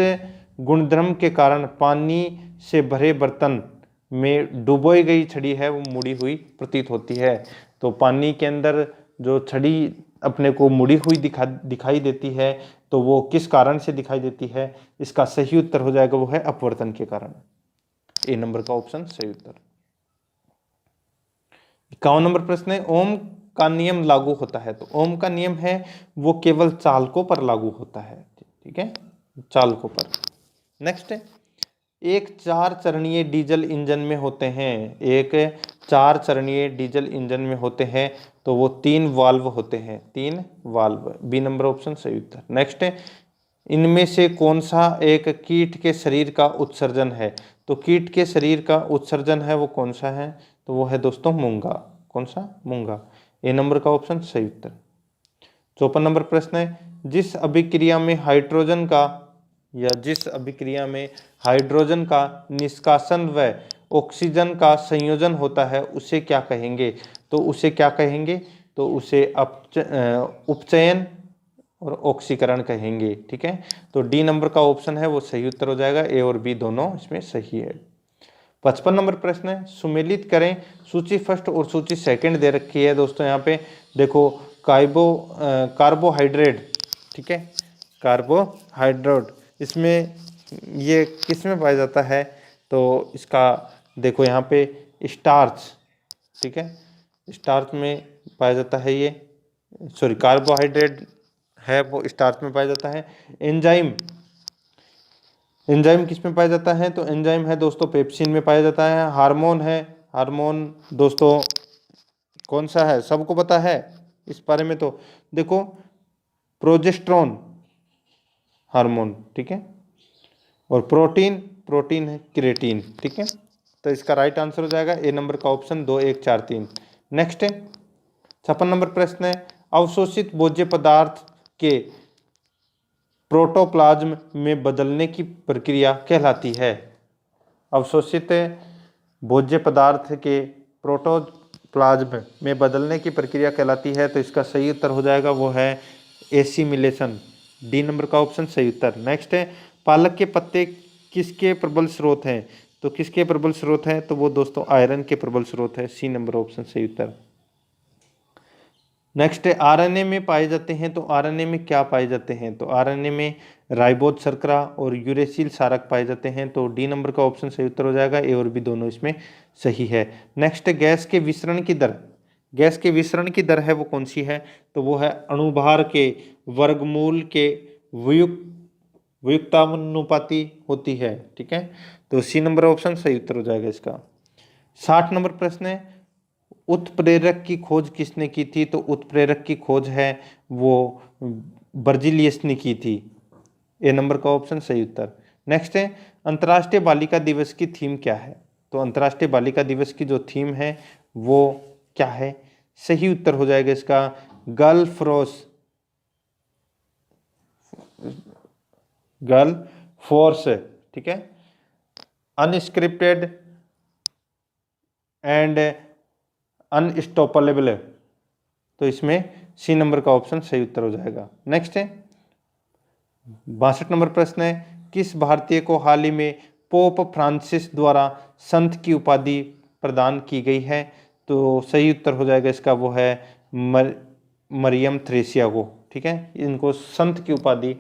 गुणधर्म के कारण पानी से भरे बर्तन में डुबोई गई छड़ी है वो मुड़ी हुई प्रतीत होती है? तो पानी के अंदर जो छड़ी अपने को मुड़ी हुई दिखाई देती है, तो वो किस कारण से दिखाई देती है? इसका सही उत्तर हो जाएगा, वो है अपवर्तन के कारण। ए नंबर का ऑप्शन सही उत्तर। 51 नंबर प्रश्न है, ओम का नियम लागू होता है? तो ओम का नियम है वो केवल चालकों पर लागू होता है, ठीक है, चालकों पर। नेक्स्ट है, एक 4 चरणीय डीजल इंजन में होते हैं, एक 4 चरणीय डीजल इंजन में होते हैं, तो वो 3 वाल्व होते हैं, 3 वाल्व। बी नंबर ऑप्शन सही उत्तर। नेक्स्ट है, इनमें से कौन सा एक कीट के शरीर का उत्सर्जन है? तो कीट के शरीर का उत्सर्जन है वो कौन सा है? तो वो है दोस्तों मूंगा। कौन सा? मूंगा। ए नंबर का ऑप्शन सही उत्तर। 54 नंबर प्रश्न है, जिस अभिक्रिया में हाइड्रोजन का निष्कासन व ऑक्सीजन का संयोजन होता है उसे क्या कहेंगे? तो उसे क्या कहेंगे? तो उसे उपचयन और ऑक्सीकरण कहेंगे, ठीक है। तो डी नंबर का ऑप्शन है वो सही उत्तर हो जाएगा। ए और बी दोनों इसमें सही है। 55 नंबर प्रश्न है, सुमेलित करें, सूची फर्स्ट और सूची सेकंड दे रखी है दोस्तों। यहाँ पे देखो कार्बोहाइड्रेट, ठीक है, कार्बोहाइड्रेट, इसमें ये किस में पाया जाता है? तो इसका देखो यहाँ पे स्टार्च, ठीक है, स्टार्च में पाया जाता है ये, सॉरी कार्बोहाइड्रेट है वो स्टार्च में पाया जाता है। एंजाइम किस में पाया जाता है? तो एंजाइम है दोस्तों पेप्सिन में पाया जाता है। हार्मोन है, हार्मोन दोस्तों कौन सा है? सबको पता है इस बारे में, तो देखो प्रोजेस्टेरोन हार्मोन, ठीक है। और प्रोटीन है क्रिएटिन, ठीक है। तो इसका राइट आंसर हो जाएगा ए नंबर का ऑप्शन 2, 1, 4, 3। नेक्स्ट है 56 नंबर प्रश्न है, अवशोषित भोज्य पदार्थ के प्रोटोप्लाज्म में बदलने की प्रक्रिया कहलाती है? अवशोषित भोज्य पदार्थ के प्लाज्म में बदलने की प्रक्रिया कहलाती है, तो इसका सही उत्तर हो जाएगा वो है एसिमिलेशन। डी नंबर का ऑप्शन सही उत्तर। नेक्स्ट है, पालक के पत्ते किसके प्रबल स्रोत हैं? तो किसके प्रबल स्रोत हैं? तो वो दोस्तों आयरन के प्रबल स्रोत है। सी नंबर ऑप्शन सही उत्तर। नेक्स्ट है, आरएनए में पाए जाते हैं, तो आरएनए में क्या पाए जाते हैं? तो आरएनए में राइबोज शर्करा और यूरेसिल क्षारक पाए जाते हैं, तो डी नंबर का ऑप्शन सही उत्तर हो जाएगा। ए और बी दोनों इसमें सही है। नेक्स्ट है, गैस के विसरण की दर, गैस के विसरण की दर है वो कौन सी है? तो वो है अणुभार के वर्गमूल के व्युत्क्रमानुपाती होती है। ठीक है, तो सी नंबर ऑप्शन सही उत्तर हो जाएगा इसका। 60 नंबर प्रश्न है, उत्प्रेरक की खोज किसने की थी? तो उत्प्रेरक की खोज है वो बर्जीलियस ने की थी। ए नंबर का ऑप्शन सही उत्तर। नेक्स्ट है, अंतर्राष्ट्रीय बालिका दिवस की थीम क्या है? तो अंतर्राष्ट्रीय बालिका दिवस की जो थीम है वो क्या है? सही उत्तर हो जाएगा इसका गर्ल फोर्स। ठीक है, अनस्क्रिप्टेड एंड अनस्टॉपेबल, तो इसमें सी नंबर का ऑप्शन सही उत्तर हो जाएगा। नेक्स्ट है, 62 नंबर प्रश्न है, किस भारतीय को हाल ही में पोप फ्रांसिस द्वारा संत की उपाधि प्रदान की गई है? तो सही उत्तर हो जाएगा इसका वो है मरियम थ्रेसिया को। ठीक है, इनको संत की उपाधि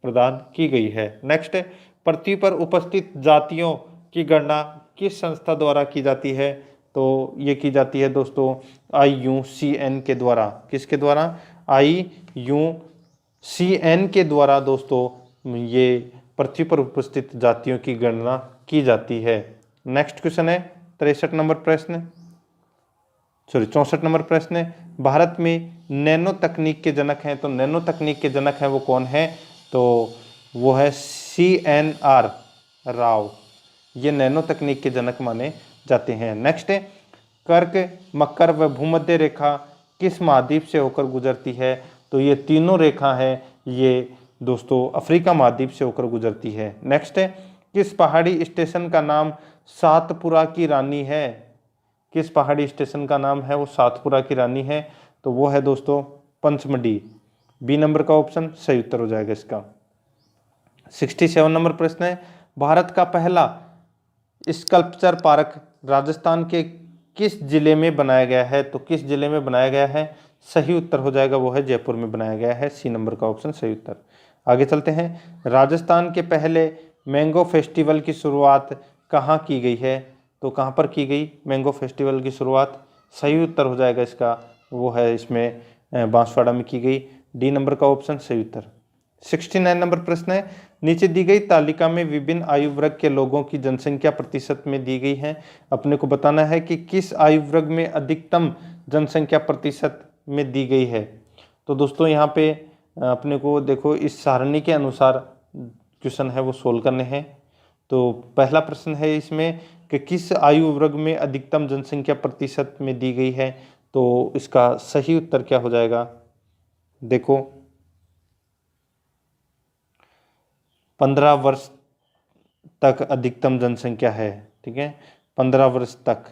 प्रदान की गई है। नेक्स्ट है, पृथ्वी पर उपस्थित जातियों की गणना किस संस्था द्वारा की जाती है? तो ये की जाती है दोस्तों IUCN के द्वारा। किसके द्वारा? IUCN के द्वारा दोस्तों ये पृथ्वी पर उपस्थित जातियों की गणना की जाती है। नेक्स्ट क्वेश्चन है 63 नंबर प्रश्न, 64 नंबर प्रश्न है, भारत में नैनो तकनीक के जनक हैं, तो नैनो तकनीक के जनक हैं वो कौन है? तो वो है CNR राव, ये नैनो तकनीक के जनक माने जाते हैं। नेक्स्ट है, कर्क, मकर व भूमध्य रेखा किस महाद्वीप से होकर गुजरती है? तो ये तीनों रेखा है ये दोस्तों अफ्रीका महाद्वीप से होकर गुजरती है। नेक्स्ट है, किस पहाड़ी स्टेशन का नाम सातपुरा की रानी है? किस पहाड़ी स्टेशन का नाम है वो सातपुरा की रानी है? तो वो है दोस्तों पंचमढ़ी। बी नंबर का ऑप्शन सही उत्तर हो जाएगा इसका। 67 नंबर प्रश्न है, भारत का पहला स्कल्पचर पार्क राजस्थान के किस जिले में बनाया गया है? तो किस जिले में बनाया गया है? सही उत्तर हो जाएगा वो है जयपुर में बनाया गया है। सी नंबर का ऑप्शन सही उत्तर। आगे चलते हैं, राजस्थान के पहले मैंगो फेस्टिवल की शुरुआत कहाँ की गई है? तो कहाँ पर की गई मैंगो फेस्टिवल की शुरुआत? सही उत्तर हो जाएगा इसका वो है इसमें बांसवाड़ा में की गई। डी नंबर का ऑप्शन सही उत्तर। 69 नंबर प्रश्न है, नीचे दी गई तालिका में विभिन्न आयु वर्ग के लोगों की जनसंख्या प्रतिशत में दी गई है। अपने को बताना है कि किस आयु वर्ग में अधिकतम जनसंख्या प्रतिशत में दी गई है। तो दोस्तों यहाँ पे अपने को देखो इस सारणी के अनुसार क्वेश्चन है वो सोल्व करने हैं। तो पहला प्रश्न है इसमें कि किस आयु वर्ग में अधिकतम जनसंख्या प्रतिशत में दी गई है? तो इसका सही उत्तर क्या हो जाएगा? देखो 15 वर्ष तक अधिकतम जनसंख्या है। ठीक है, 15 वर्ष तक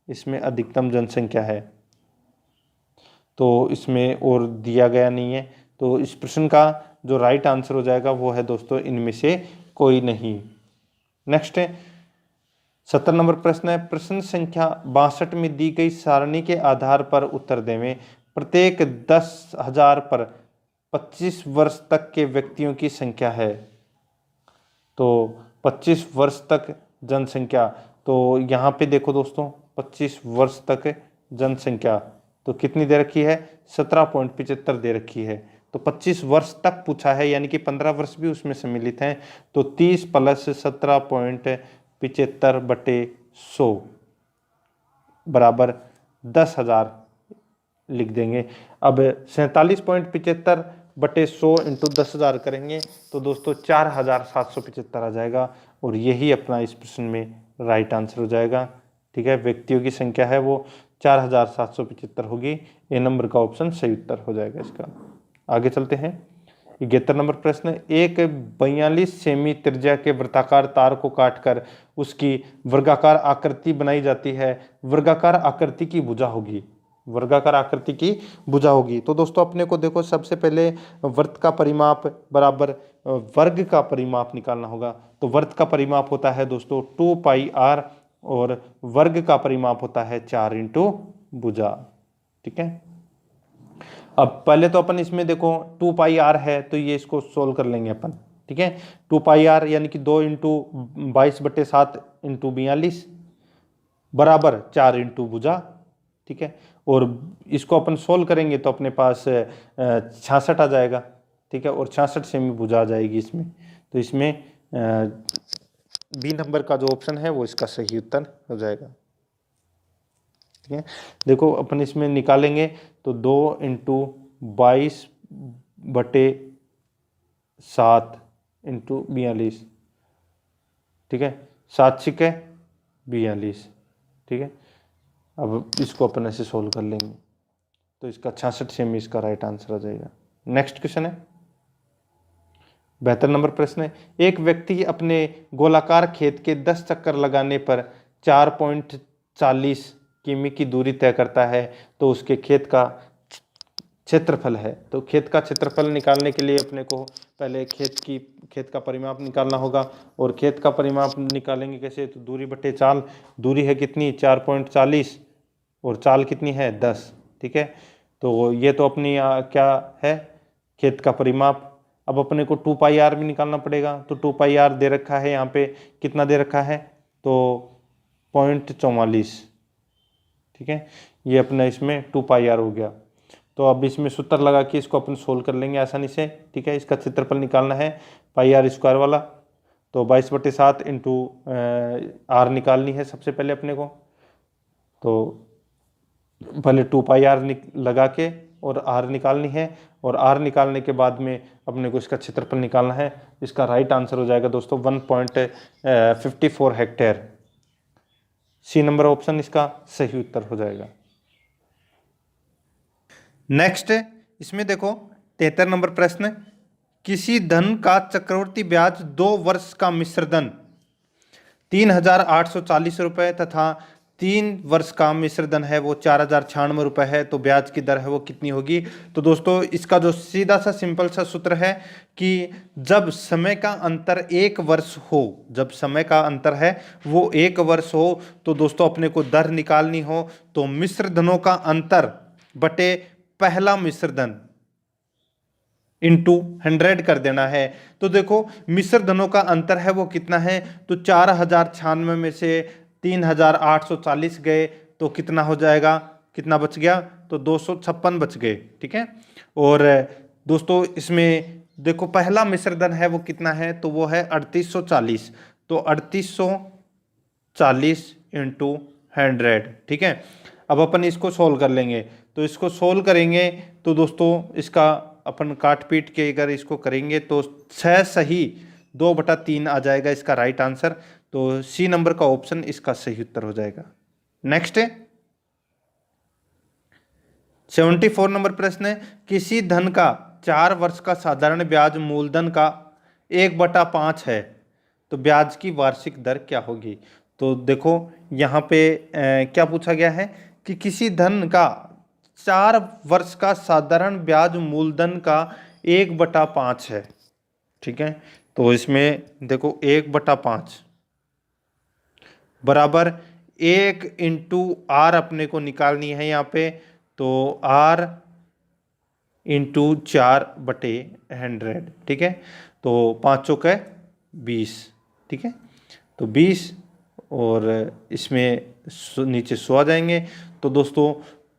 इसमें अधिकतम जनसंख्या है, तो इसमें और दिया गया नहीं है। तो इस प्रश्न का जो राइट आंसर हो जाएगा वो है दोस्तों इनमें से कोई नहीं। नेक्स्ट है 70 नंबर प्रश्न है, प्रश्न संख्या 62 में दी गई सारणी के आधार पर उत्तर देवें। प्रत्येक 10,000 पर 25 वर्ष तक के व्यक्तियों की संख्या है। तो 25 वर्ष तक जनसंख्या, तो यहाँ पे देखो दोस्तों 25 वर्ष तक जनसंख्या तो कितनी दे रखी है? 17.75 दे रखी है। तो 25 वर्ष तक पूछा है, यानी कि 15 वर्ष भी उसमें सम्मिलित हैं। तो 30 + 17.75 बटे 100 बराबर 10,000 लिख देंगे। अब 47.75 बटे 100 इंटू 10,000 करेंगे तो दोस्तों 4,775 आ जाएगा, और यही अपना इस प्रश्न में राइट आंसर हो जाएगा। ठीक है, व्यक्तियों की संख्या है वो 4,775 होगी। ए नंबर का ऑप्शन सही उत्तर हो जाएगा इसका। आगे चलते हैं, 71 नंबर प्रश्न, एक 42 सेमी त्रिज्या के वृत्ताकार तार को काटकर उसकी वर्गाकार आकृति बनाई जाती है। वर्गाकार आकृति की भुजा होगी, वर्गाकार आकृति की भुजा होगी। तो दोस्तों अपने को देखो सबसे पहले वृत्त का परिमाप बराबर वर्ग का परिमाप निकालना होगा। तो वृत्त का परिमाप होता है दोस्तों 2 पाई आर और वर्ग का परिमाप होता है 4 इंटू भुजा। ठीक है, अब पहले तो अपन इसमें देखो 2 पाई आर है तो ये इसको सोल्व कर लेंगे अपन। ठीक है, 2 पाई आर यानी कि 2 इंटू 22/7 इंटू 42 बराबर 4 इंटू भुजा। ठीक है, और इसको अपन सोल्व करेंगे तो अपने पास 66 आ जाएगा। ठीक है, और 66 सेमी भुजा आ जाएगी इसमें। तो इसमें बी नंबर का जो ऑप्शन है वो इसका सही उत्तर हो जाएगा। ठीक है, देखो अपन इसमें निकालेंगे तो 2 इंटू 22/7 इंटू 42। ठीक है, 7 छिके 42। ठीक है, अब इसको अपन ऐसे सोल्व कर लेंगे तो इसका 66 सेमी इसका राइट आंसर आ जाएगा। नेक्स्ट क्वेश्चन है 72 नंबर प्रश्न है, एक व्यक्ति अपने गोलाकार खेत के 10 चक्कर लगाने पर 4.40 किमी की दूरी तय करता है तो उसके खेत का क्षेत्रफल है। तो खेत का क्षेत्रफल निकालने के लिए अपने को पहले खेत का परिमाप निकालना होगा। और खेत का परिमाप निकालेंगे कैसे, तो दूरी बटे चाल, दूरी है कितनी 4.40 और चाल कितनी है 10। ठीक है, तो ये तो अपनी क्या है खेत का परिमाप। अब अपने को 2 पाई आर भी निकालना पड़ेगा। तो 2 पाई आर दे रखा है यहाँ पे, कितना दे रखा है तो 0.44। ठीक है, ये अपना इसमें 2 पाई आर हो गया। तो अब इसमें सूत्र लगा के इसको अपन सोल्व कर लेंगे आसानी से। ठीक है, इसका क्षेत्रफल निकालना है पाई आर स्क्वायर वाला, तो 22/7 इंटू आर निकालनी है सबसे पहले अपने को। तो पहले 2 पाई आर लगा के और आर निकालनी है, और आर निकालने के बाद में अपने को इसका क्षेत्रफल निकालना है। इसका राइट आंसर हो जाएगा दोस्तों 1.54 हेक्टेयर। सी नंबर ऑप्शन इसका सही उत्तर हो जाएगा। नेक्स्ट इसमें देखो 73 नंबर प्रश्न, किसी धन का चक्रवृद्धि ब्याज 2 वर्ष का मिश्र धन 3,840 रुपये तथा 3 वर्ष का मिश्र धन है वो 4,096 रुपये है, तो ब्याज की दर है वो कितनी होगी। तो दोस्तों इसका जो सीधा सा सिंपल सा सूत्र है कि जब समय का अंतर 1 वर्ष हो, जब समय का अंतर है वो 1 वर्ष हो, तो दोस्तों अपने को दर निकालनी हो तो मिश्र धनों का अंतर बटे पहला मिश्र धन इंटू 100 कर देना है। तो देखो मिश्र धनों का अंतर है वो कितना है, तो 4,096 में से 3,840 गए तो कितना हो जाएगा, कितना बच गया, तो 256 बच गए। ठीक है, और दोस्तों इसमें देखो पहला मिश्र धन है वो कितना है, तो वो है 3840। तो 3840 इंटू 100। ठीक है, अब अपन इसको सोल्व कर लेंगे। तो इसको सोल्व करेंगे तो दोस्तों इसका अपन काट पीट के अगर इसको करेंगे तो 6 सही 2/3 आ जाएगा इसका राइट आंसर। तो सी नंबर का ऑप्शन इसका सही उत्तर हो जाएगा। नेक्स्ट है 74 नंबर प्रश्न है, किसी धन का 4 वर्ष का साधारण ब्याज मूलधन का 1/5 है तो ब्याज की वार्षिक दर क्या होगी। तो देखो यहाँ पे क्या पूछा गया है कि किसी धन का 4 वर्ष का साधारण ब्याज मूलधन का 1/5 है। ठीक है, तो इसमें देखो 1/5 बराबर 1 इंटू आर अपने को निकालनी है यहाँ पे, तो आर इंटू 4/100। ठीक है, तो 5 चौक 20। ठीक है, तो 20 और इसमें नीचे 100 आ जाएंगे। तो दोस्तों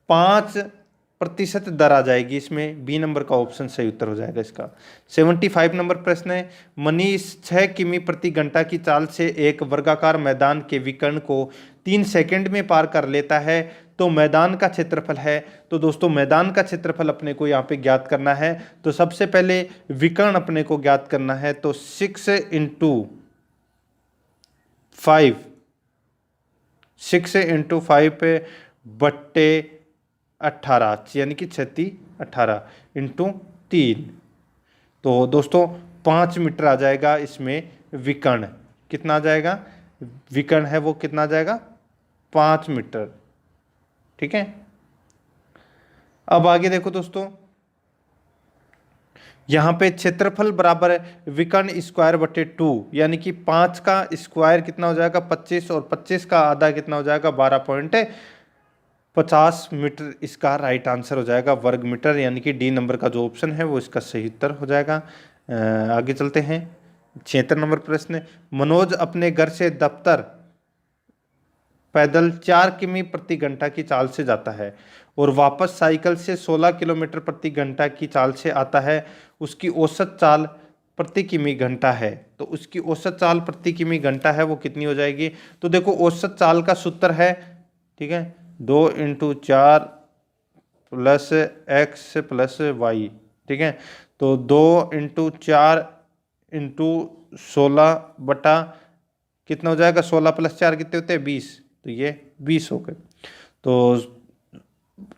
5% दर आ जाएगी इसमें। बी नंबर का ऑप्शन सही उत्तर हो जाएगा इसका। 75 नंबर प्रश्न है, मनीष 6 किमी प्रति घंटा की चाल से एक वर्गाकार मैदान के विकर्ण को 3 सेकंड में पार कर लेता है तो मैदान का क्षेत्रफल है। तो दोस्तों मैदान का क्षेत्रफल अपने को यहाँ पे ज्ञात करना है। तो सबसे पहले विकर्ण अपने को ज्ञात करना है, तो 6 इंटू 5 पे बट्टे 18 यानी कि 36 18 इंटू 3। तो दोस्तों 5 मीटर आ जाएगा इसमें विकर्ण। कितना आ जाएगा? विकर्ण है वो कितना आ जाएगा? 5 मीटर। ठीक है, अब आगे देखो दोस्तों, यहां पे क्षेत्रफल बराबर है विकर्ण स्क्वायर बटे 2, यानी कि 5 का स्क्वायर कितना हो जाएगा? 25, और 25 का आधा कितना हो जाएगा? 12.50 मीटर। इसका राइट आंसर हो जाएगा वर्ग मीटर, यानी कि डी नंबर का जो ऑप्शन है वो इसका सही उत्तर हो जाएगा। आगे चलते हैं। 76 नंबर प्रश्न, मनोज अपने घर से दफ्तर पैदल 4 किमी प्रति घंटा की चाल से जाता है और वापस साइकिल से 16 किलोमीटर प्रति घंटा की चाल से आता है। उसकी औसत चाल प्रति किमी घंटा है, तो उसकी औसत चाल प्रति किमी घंटा है वो कितनी हो जाएगी? तो देखो औसत चाल का सूत्र है, ठीक है, 2 × 4 + x + y। ठीक है, तो 2 × 4 × 16 बटा कितना हो जाएगा? 16 + 4 कितने होते हैं? 20। तो ये 20 हो गए। तो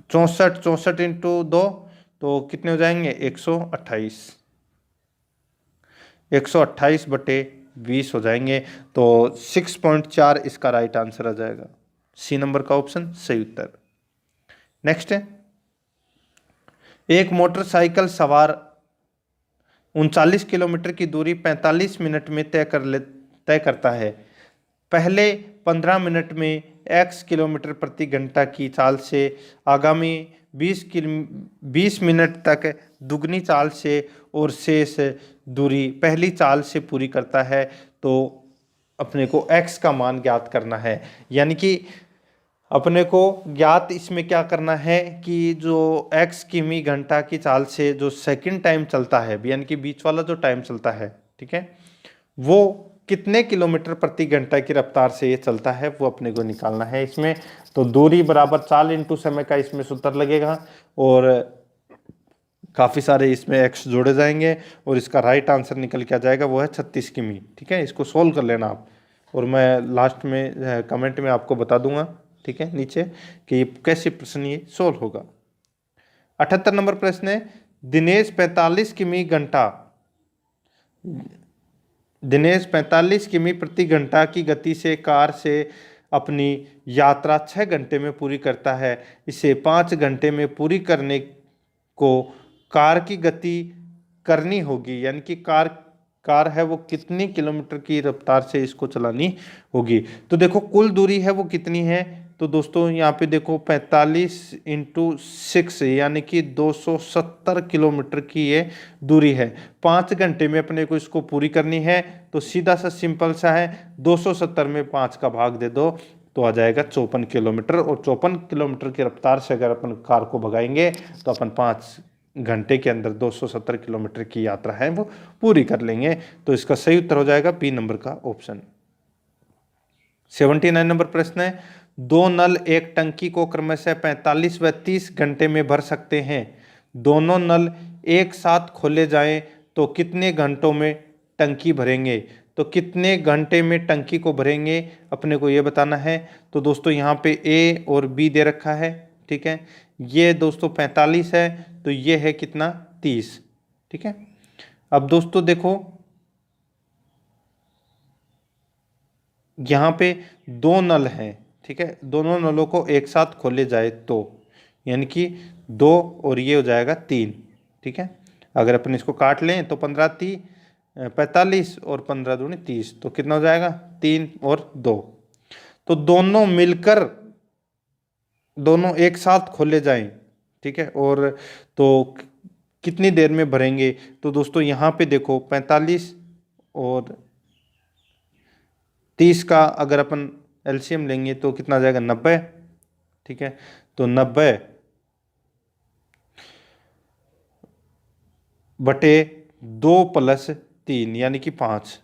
64 × 2 तो कितने हो जाएंगे? 128। 128 बटे 20 हो जाएंगे। तो 6.4 इसका राइट आंसर आ जाएगा। सी नंबर का ऑप्शन सही उत्तर। नेक्स्ट है, एक मोटरसाइकिल सवार 39 किलोमीटर की दूरी 45 मिनट में तय करता है। पहले 15 मिनट में x किलोमीटर प्रति घंटा की चाल से आगामी 20 मिनट तक दुगनी चाल से और शेष दूरी पहली चाल से पूरी करता है। तो अपने को x का मान ज्ञात करना है, यानी कि अपने को ज्ञात इसमें क्या करना है कि जो x किमी घंटा की चाल से जो सेकंड टाइम चलता है, यानी कि बीच वाला जो टाइम चलता है, ठीक है, वो कितने किलोमीटर प्रति घंटा की रफ्तार से ये चलता है वो अपने को निकालना है इसमें। तो दूरी बराबर चाल इंटू समय का इसमें सूत्र लगेगा और काफ़ी सारे इसमें x जोड़े जाएंगे और इसका राइट आंसर निकल के आ जाएगा, वो है 36 किमी। ठीक है, इसको सोल्व कर लेना आप, और मैं लास्ट में कमेंट में आपको बता दूंगा, ठीक है, नीचे कि कैसे प्रश्न ये सोल्व होगा। 78 नंबर प्रश्न है, दिनेश 45 किमी प्रति घंटा की गति से कार से अपनी यात्रा 6 घंटे में पूरी करता है। इसे 5 घंटे में पूरी करने को कार की गति करनी होगी, यानी कि कार है वो कितनी किलोमीटर की रफ्तार से इसको चलानी होगी। तो देखो कुल दूरी है वो कितनी है, तो दोस्तों यहाँ पे देखो 45 × 6 यानी कि 270 किलोमीटर की ये दूरी है। 5 घंटे में अपने को इसको पूरी करनी है, तो सीधा सा सिंपल सा है, 270 में 5 का भाग दे दो तो आ जाएगा 54 किलोमीटर। और 54 किलोमीटर की रफ्तार से अगर अपन कार को भगाएंगे तो अपन 5 घंटे के अंदर 270 किलोमीटर की यात्रा है वो पूरी कर लेंगे। तो इसका सही उत्तर हो जाएगा बी नंबर का ऑप्शन। 79 नंबर प्रश्न है, 2 नल एक टंकी को क्रमशः 45 व 30 घंटे में भर सकते हैं। दोनों नल एक साथ खोले जाएं तो कितने घंटों में टंकी भरेंगे? तो कितने घंटे में टंकी को भरेंगे अपने को ये बताना है। तो दोस्तों यहाँ पे ए और बी दे रखा है, ठीक है, ये दोस्तों 45 है तो ये है कितना? 30। ठीक है, अब दोस्तों देखो यहाँ पे 2 नल हैं, ठीक है, दोनों नलों को एक साथ खोले जाए तो यानी कि 2 और ये हो जाएगा 3। ठीक है, अगर अपन इसको काट लें तो 15 × 45 और 15 दूनी 30, तो कितना हो जाएगा? 3 और 2। तो दोनों मिलकर दोनों एक साथ खोले जाएं, ठीक है, और तो कितनी देर में भरेंगे? तो दोस्तों यहाँ पे देखो 45 और 30 का अगर अपन एलसीएम लेंगे तो कितना आ जाएगा? 90। ठीक है, तो 90 बटे 2 + 3 यानी कि 5।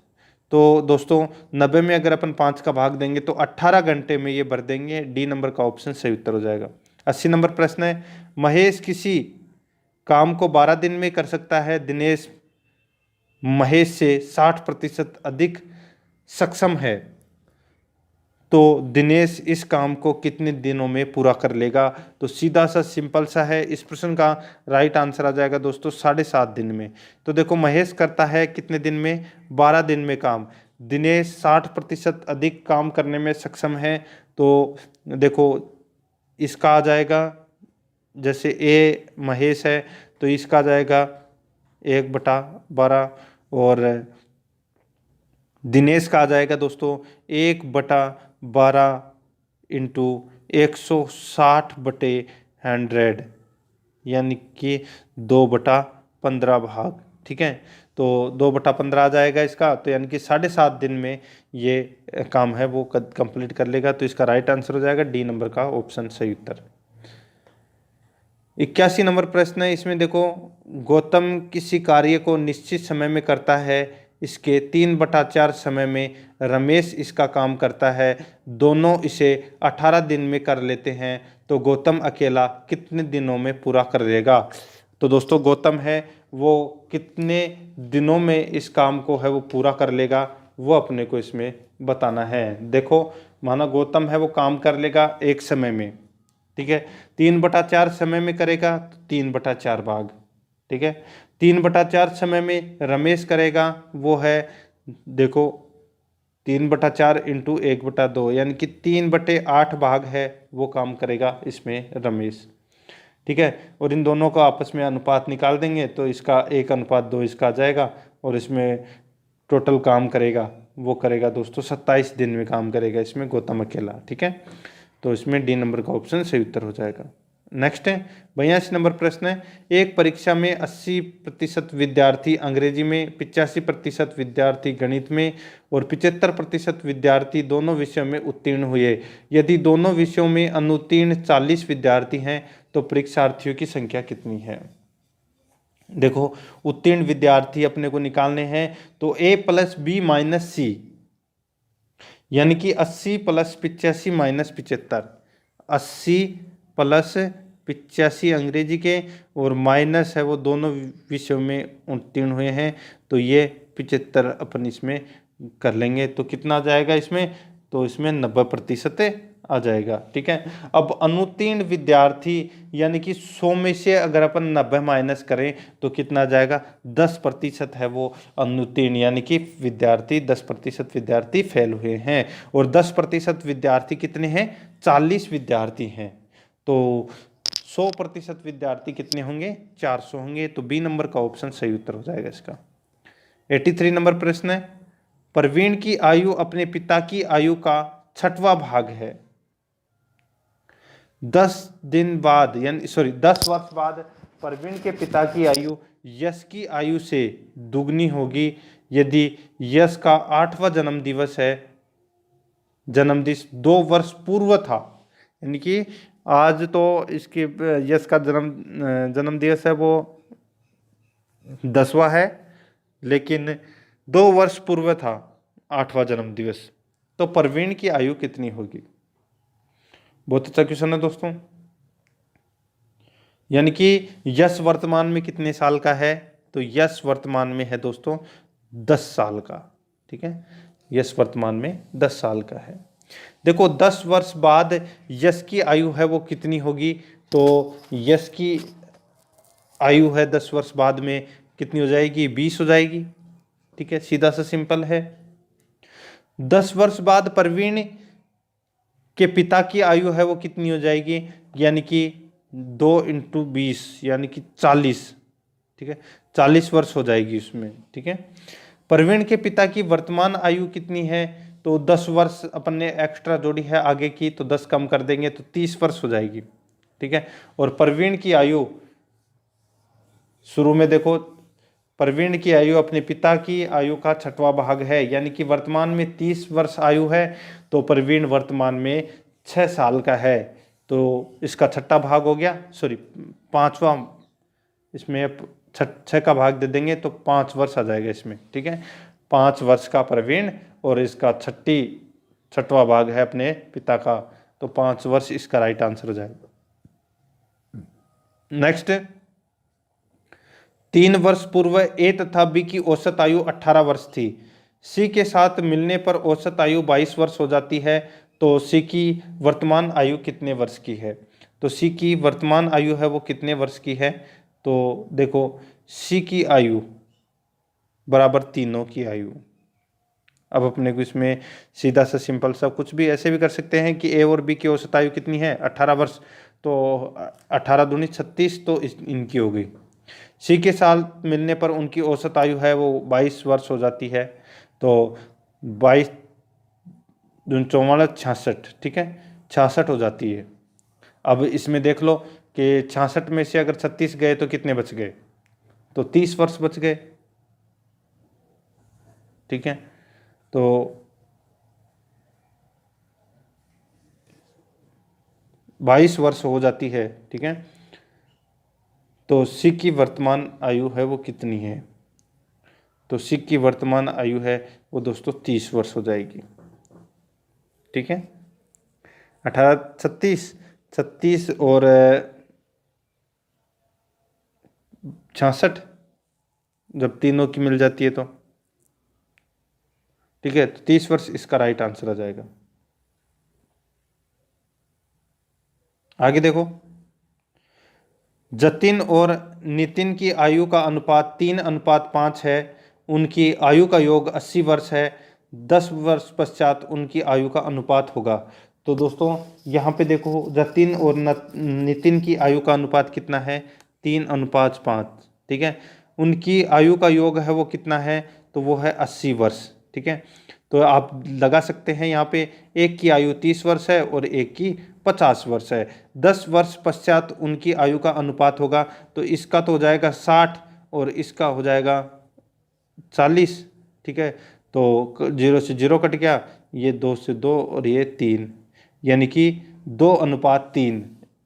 तो दोस्तों 90 में अगर अपन 5 का भाग देंगे तो 18 घंटे में ये भर देंगे। डी नंबर का ऑप्शन सही उत्तर हो जाएगा। 80 नंबर प्रश्न है, महेश किसी काम को 12 दिन में कर सकता है। दिनेश महेश से 60% अधिक सक्षम है। तो दिनेश इस काम को कितने दिनों में पूरा कर लेगा। तो सीधा सा सिंपल सा है, इस प्रश्न का राइट आंसर आ जाएगा दोस्तों 7.5 दिन में। तो देखो महेश करता है कितने दिन में, 12 दिन में काम। दिनेश 60% अधिक काम करने में सक्षम है। तो देखो इसका आ जाएगा, जैसे ए महेश है तो इसका आ जाएगा 1/12, और दिनेश का आ जाएगा दोस्तों 1/12 इंटू 160/100, यानी कि 2/15 भाग। ठीक है, तो 2/15 आ जाएगा इसका, तो यानी कि 7.5 दिन में ये काम है वो कंप्लीट कर लेगा। तो इसका राइट आंसर हो जाएगा डी नंबर का ऑप्शन सही उत्तर। 81 नंबर प्रश्न है, इसमें देखो गौतम किसी कार्य को निश्चित समय में करता है, इसके 3/4 समय में रमेश इसका काम करता है, दोनों इसे 18 दिन में कर लेते हैं, तो गौतम अकेला कितने दिनों में पूरा कर लेगा। तो दोस्तों गौतम है वो कितने दिनों में इस काम को है वो पूरा कर लेगा, वो अपने को इसमें बताना है। देखो माना गौतम है वो काम कर लेगा एक समय में, ठीक है, 3/4 समय में करेगा तो 3/4 भाग। ठीक है, 3/4 समय में रमेश करेगा वो है, देखो 3/4 इंटू 1/2, यानी कि 3/8 भाग है वो काम करेगा इसमें रमेश। ठीक है, और इन दोनों का आपस में अनुपात निकाल देंगे तो इसका 1/2 इसका आ जाएगा, और इसमें टोटल काम करेगा वो करेगा दोस्तों 27 दिन में काम करेगा इसमें गौतम अकेला। ठीक है, तो इसमें डी नंबर का ऑप्शन सही उत्तर हो जाएगा। नेक्स्ट है 82 नंबर प्रश्न है, एक परीक्षा में 80% विद्यार्थी अंग्रेजी में, 85% विद्यार्थी गणित में और 75% विद्यार्थी दोनों विषयों में उत्तीर्ण हुए। यदि दोनों विषयों में अनुत्तीर्ण 40 विद्यार्थी हैं तो परीक्षार्थियों की संख्या कितनी है। देखो उत्तीर्ण विद्यार्थी अपने को निकालने हैं, तो a + b - c, यानी कि 80 + 85 - 75, 80 + 85 अंग्रेजी के और माइनस है वो दोनों विषयों में उत्तीर्ण हुए हैं, तो ये 75 अपन इसमें कर लेंगे, तो कितना आ जाएगा इसमें, तो इसमें 90% आ जाएगा। ठीक है, अब अनुत्तीर्ण विद्यार्थी यानी कि 100 में से अगर अपन 90 माइनस करें तो कितना आ जाएगा, 10% है वो अनुत्तीर्ण, यानी कि विद्यार्थी 10% विद्यार्थी फेल हुए हैं, और 10% विद्यार्थी कितने हैं, 40 विद्यार्थी हैं, तो 100% विद्यार्थी कितने होंगे, 400 होंगे। तो बी नंबर का ऑप्शन सही उत्तर हो जाएगा इसका। 83 नंबर प्रश्न है, प्रवीण की आयु अपने पिता की आयु का 6वां भाग है। 10 वर्ष बाद प्रवीण के पिता की आयु यश की आयु से दुगनी होगी यदि यश का 8वां जन्मदिवस है, जन्मदिवस 2 वर्ष पूर्व था, यानी कि आज तो इसके यश का जन्मदिवस है वो 10वां है, लेकिन 2 वर्ष पूर्व था 8वां जन्मदिवस, तो प्रवीण की आयु कितनी होगी। बहुत अच्छा क्वेश्चन है दोस्तों, यानी कि यश वर्तमान में कितने साल का है, तो यश वर्तमान में है दोस्तों 10 साल का। ठीक है, यश वर्तमान में 10 साल का है। देखो 10 वर्ष बाद यश की आयु है वो कितनी होगी, तो यश की आयु है 10 वर्ष बाद में कितनी हो जाएगी, 20 हो जाएगी। ठीक है, सीधा सा सिंपल है। 10 वर्ष बाद प्रवीण के पिता की आयु है वो कितनी हो जाएगी, यानी कि 2 × 20 यानी कि 40। ठीक है, 40 वर्ष हो जाएगी उसमें। ठीक है, प्रवीण के पिता की वर्तमान आयु कितनी है, तो 10 वर्ष अपन ने एक्स्ट्रा जोड़ी है आगे की, तो 10 कम कर देंगे तो 30 वर्ष हो जाएगी। ठीक है, और प्रवीण की आयु शुरू में देखो, प्रवीण की आयु अपने पिता की आयु का 6वां भाग है, यानी कि वर्तमान में 30 वर्ष आयु है, तो प्रवीण वर्तमान में 6 साल का है, तो इसका 6वां भाग हो गया, सॉरी 5वां, इसमें 6 का भाग दे देंगे तो 5 वर्ष आ जाएगा इसमें। ठीक है, 5 वर्ष का प्रवीण और इसका 6वां भाग है अपने पिता का, तो 5 वर्ष इसका राइट आंसर हो जाएगा। नेक्स्ट, 3 वर्ष पूर्व ए तथा बी की औसत आयु 18 वर्ष थी, सी के साथ मिलने पर औसत आयु 22 वर्ष हो जाती है, तो सी की वर्तमान आयु कितने वर्ष की है? तो सी की वर्तमान आयु है वो कितने वर्ष की है? तो देखो सी की आयु बराबर तीनों की आयु। अब अपने को इसमें सीधा सा सिंपल सा कुछ भी ऐसे भी कर सकते हैं कि ए और बी की औसत आयु कितनी है? 18 वर्ष। तो 18 दूनी 36, तो इनकी हो गई। सी के साल मिलने पर उनकी औसत आयु है वो 22 वर्ष हो जाती है। तो 22 दूनी 44 66, ठीक है, 66 हो जाती है। अब इसमें देख लो कि 66 में से अगर 36 गए तो कितने बच गए? तो 30 वर्ष बच गए, ठीक है। तो 22 वर्ष हो जाती है, ठीक है। तो सी की वर्तमान आयु है वो कितनी है? तो सी की वर्तमान आयु है वो दोस्तों 30 वर्ष हो जाएगी, ठीक है। 18 36 36 और 66 जब तीनों की मिल जाती है तो, ठीक है, तो 30 वर्ष इसका राइट आंसर आ जाएगा। आगे देखो, जतिन और नितिन की आयु का अनुपात 3:5 है। उनकी आयु का योग 80 वर्ष है। 10 वर्ष पश्चात उनकी आयु का अनुपात होगा। तो दोस्तों यहाँ पे देखो, जतिन और नितिन की आयु का अनुपात कितना है? 3:5, ठीक है। उनकी आयु का योग है वो कितना है? तो वो है 80 वर्ष, ठीक है। तो आप लगा सकते हैं यहाँ पे, एक की आयु 30 वर्ष है और एक की 50 वर्ष है। 10 वर्ष पश्चात उनकी आयु का अनुपात होगा। तो इसका तो हो जाएगा 60 और इसका हो जाएगा 40, ठीक है। तो 0 से 0 कट गया, ये 2 से 2 और ये 3, यानी कि 2:3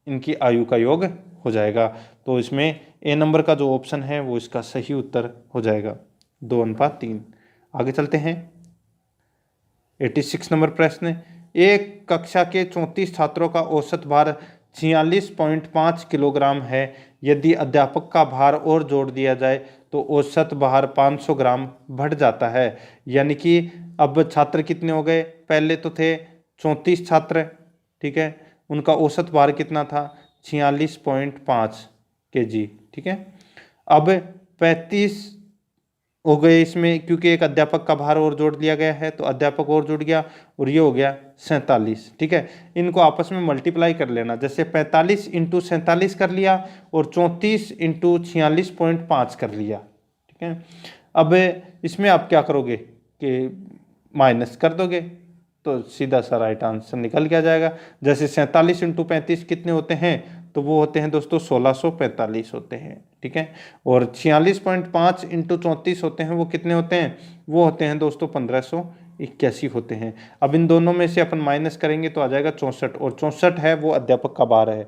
इनकी आयु का योग हो जाएगा। तो इसमें ए नंबर का जो ऑप्शन है वो इसका सही उत्तर हो जाएगा, 2:3। आगे चलते हैं, 86 नंबर प्रश्न। एक कक्षा के 34 छात्रों का औसत भार 46.5 किलोग्राम है। यदि अध्यापक का भार और जोड़ दिया जाए तो औसत भार 500 ग्राम बढ़ जाता है। यानी कि अब छात्र कितने हो गए? पहले तो थे 34 छात्र, ठीक है, उनका औसत भार कितना था? 46.5 kg, ठीक है। अब 35 हो गए इसमें, क्योंकि एक अध्यापक का भार और जोड़ दिया गया है तो अध्यापक और जुड़ गया और ये हो गया 47, ठीक है। इनको आपस में मल्टीप्लाई कर लेना, जैसे 45 × 47 कर लिया और 34 × 46.5 कर लिया, ठीक है। अब इसमें आप क्या करोगे कि माइनस कर दोगे तो सीधा सा राइट आंसर निकल के आ जाएगा। जैसे 47 × 35 कितने होते हैं? तो वो होते हैं दोस्तों 1645 होते हैं, ठीक है। और 46.5 × 34 होते हैं, वो कितने होते हैं? वो होते हैं दोस्तों 1581 होते हैं। अब इन दोनों में से अपन माइनस करेंगे तो आ जाएगा 64, और 64 है वो अध्यापक का भार है,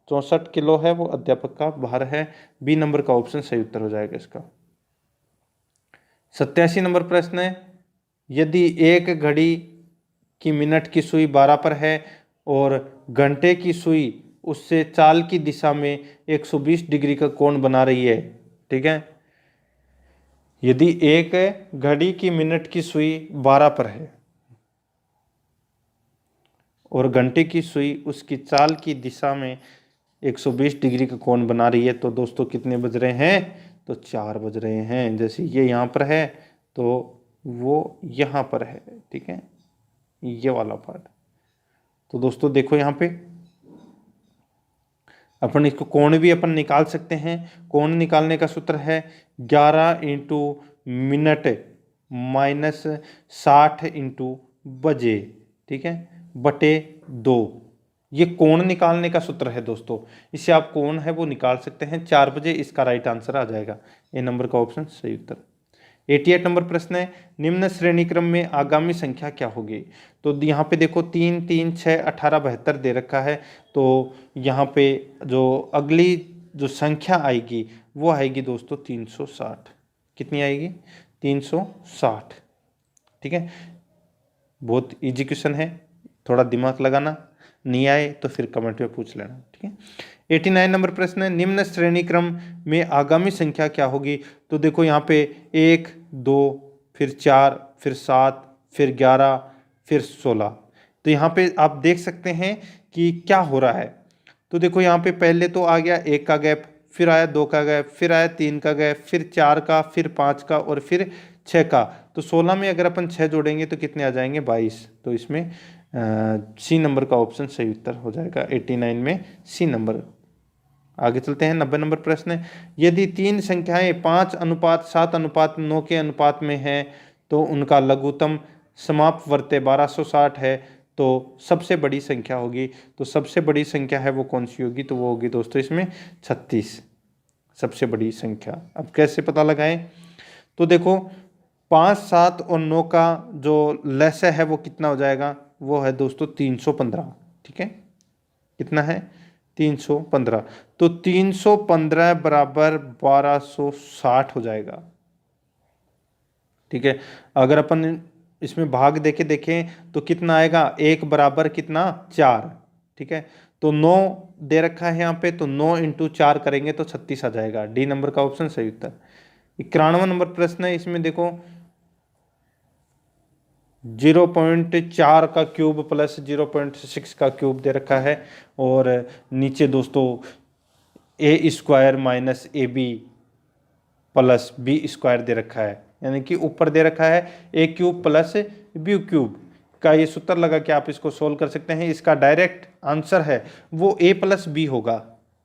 64 किलो है वो अध्यापक का भार है। बी नंबर का ऑप्शन सही उत्तर हो जाएगा इसका। 87 नंबर प्रश्न है, यदि एक घड़ी की मिनट की सुई 12 पर है और घंटे की सुई उससे चाल की दिशा में 120 डिग्री का कोण बना रही है, ठीक है। यदि एक घड़ी की मिनट की सुई 12 पर है और घंटे की सुई उसकी चाल की दिशा में 120 डिग्री का कोण बना रही है, तो दोस्तों कितने बज रहे हैं? तो 4 बज रहे हैं। जैसे ये यहाँ पर है तो वो यहाँ पर है, ठीक है, ये वाला पार्ट। तो दोस्तों देखो यहाँ पे अपन इसको कोण भी अपन निकाल सकते हैं। कोण निकालने का सूत्र है 11 × मिनट माइनस 60 × बजे, ठीक है, बटे 2। ये कोण निकालने का सूत्र है दोस्तों, इससे आप कोण है वो निकाल सकते हैं। 4 बजे इसका राइट आंसर आ जाएगा, ए नंबर का ऑप्शन सही उत्तर। 88 नंबर प्रश्न है, निम्न श्रेणी क्रम में आगामी संख्या क्या होगी? तो यहाँ पे देखो 3 3 6 18 72 दे रखा है। तो यहाँ पे जो अगली जो संख्या आएगी वो आएगी दोस्तों 360। कितनी आएगी? 360, ठीक है। बहुत इजी क्वेश्चन है, थोड़ा दिमाग लगाना, नहीं आए तो फिर कमेंट में पूछ लेना, ठीक है। 89 नंबर प्रश्न है, निम्न श्रेणी क्रम में आगामी संख्या क्या होगी? तो देखो यहाँ पे 1 2 फिर 4 फिर 7 फिर 11 फिर 16, तो यहाँ पे आप देख सकते हैं कि क्या हो रहा है। तो देखो यहाँ पे पहले तो आ गया 1 का गैप, फिर आया 2 का गैप, फिर आया 3 का गैप, फिर 4 का, फिर 5 का और फिर 6 का। तो 16 में अगर अपन 6 जोड़ेंगे तो कितने आ जाएंगे 22। तो इसमें सी नंबर का ऑप्शन सही उत्तर हो जाएगा 89 में सी नंबर। आगे चलते हैं 90 नंबर प्रश्न है, यदि 3 संख्याएं 5:7:9 के अनुपात में हैं तो उनका लघुत्तम समापवर्त्य 1260 है, तो सबसे बड़ी संख्या होगी। तो सबसे बड़ी संख्या है वो कौन सी होगी, तो वो होगी दोस्तों इसमें 36 सबसे बड़ी संख्या। अब कैसे पता लगाएं, तो देखो 5, 7 और 9 का जो लसाअ है वो कितना हो जाएगा, वो है दोस्तों 315। ठीक है, कितना है 315। तो 315 बराबर 1260 हो जाएगा। ठीक है, अगर अपन इसमें भाग देके देखें तो कितना आएगा, 1 बराबर कितना 4। ठीक है, तो 9 दे रखा है यहाँ पे, तो 9 × 4 करेंगे तो 36 आ जाएगा। डी नंबर का ऑप्शन सही उत्तर। 91 नंबर प्रश्न है, इसमें देखो 0.4 का क्यूब प्लस 0.6 का क्यूब दे रखा है और नीचे दोस्तों a² minus AB plus B² दे रखा है, यानी कि ऊपर दे रखा है a³ प्लस B³ का ये सूत्र लगा के आप इसको सोल्व कर सकते हैं। इसका डायरेक्ट आंसर है वो a + b होगा।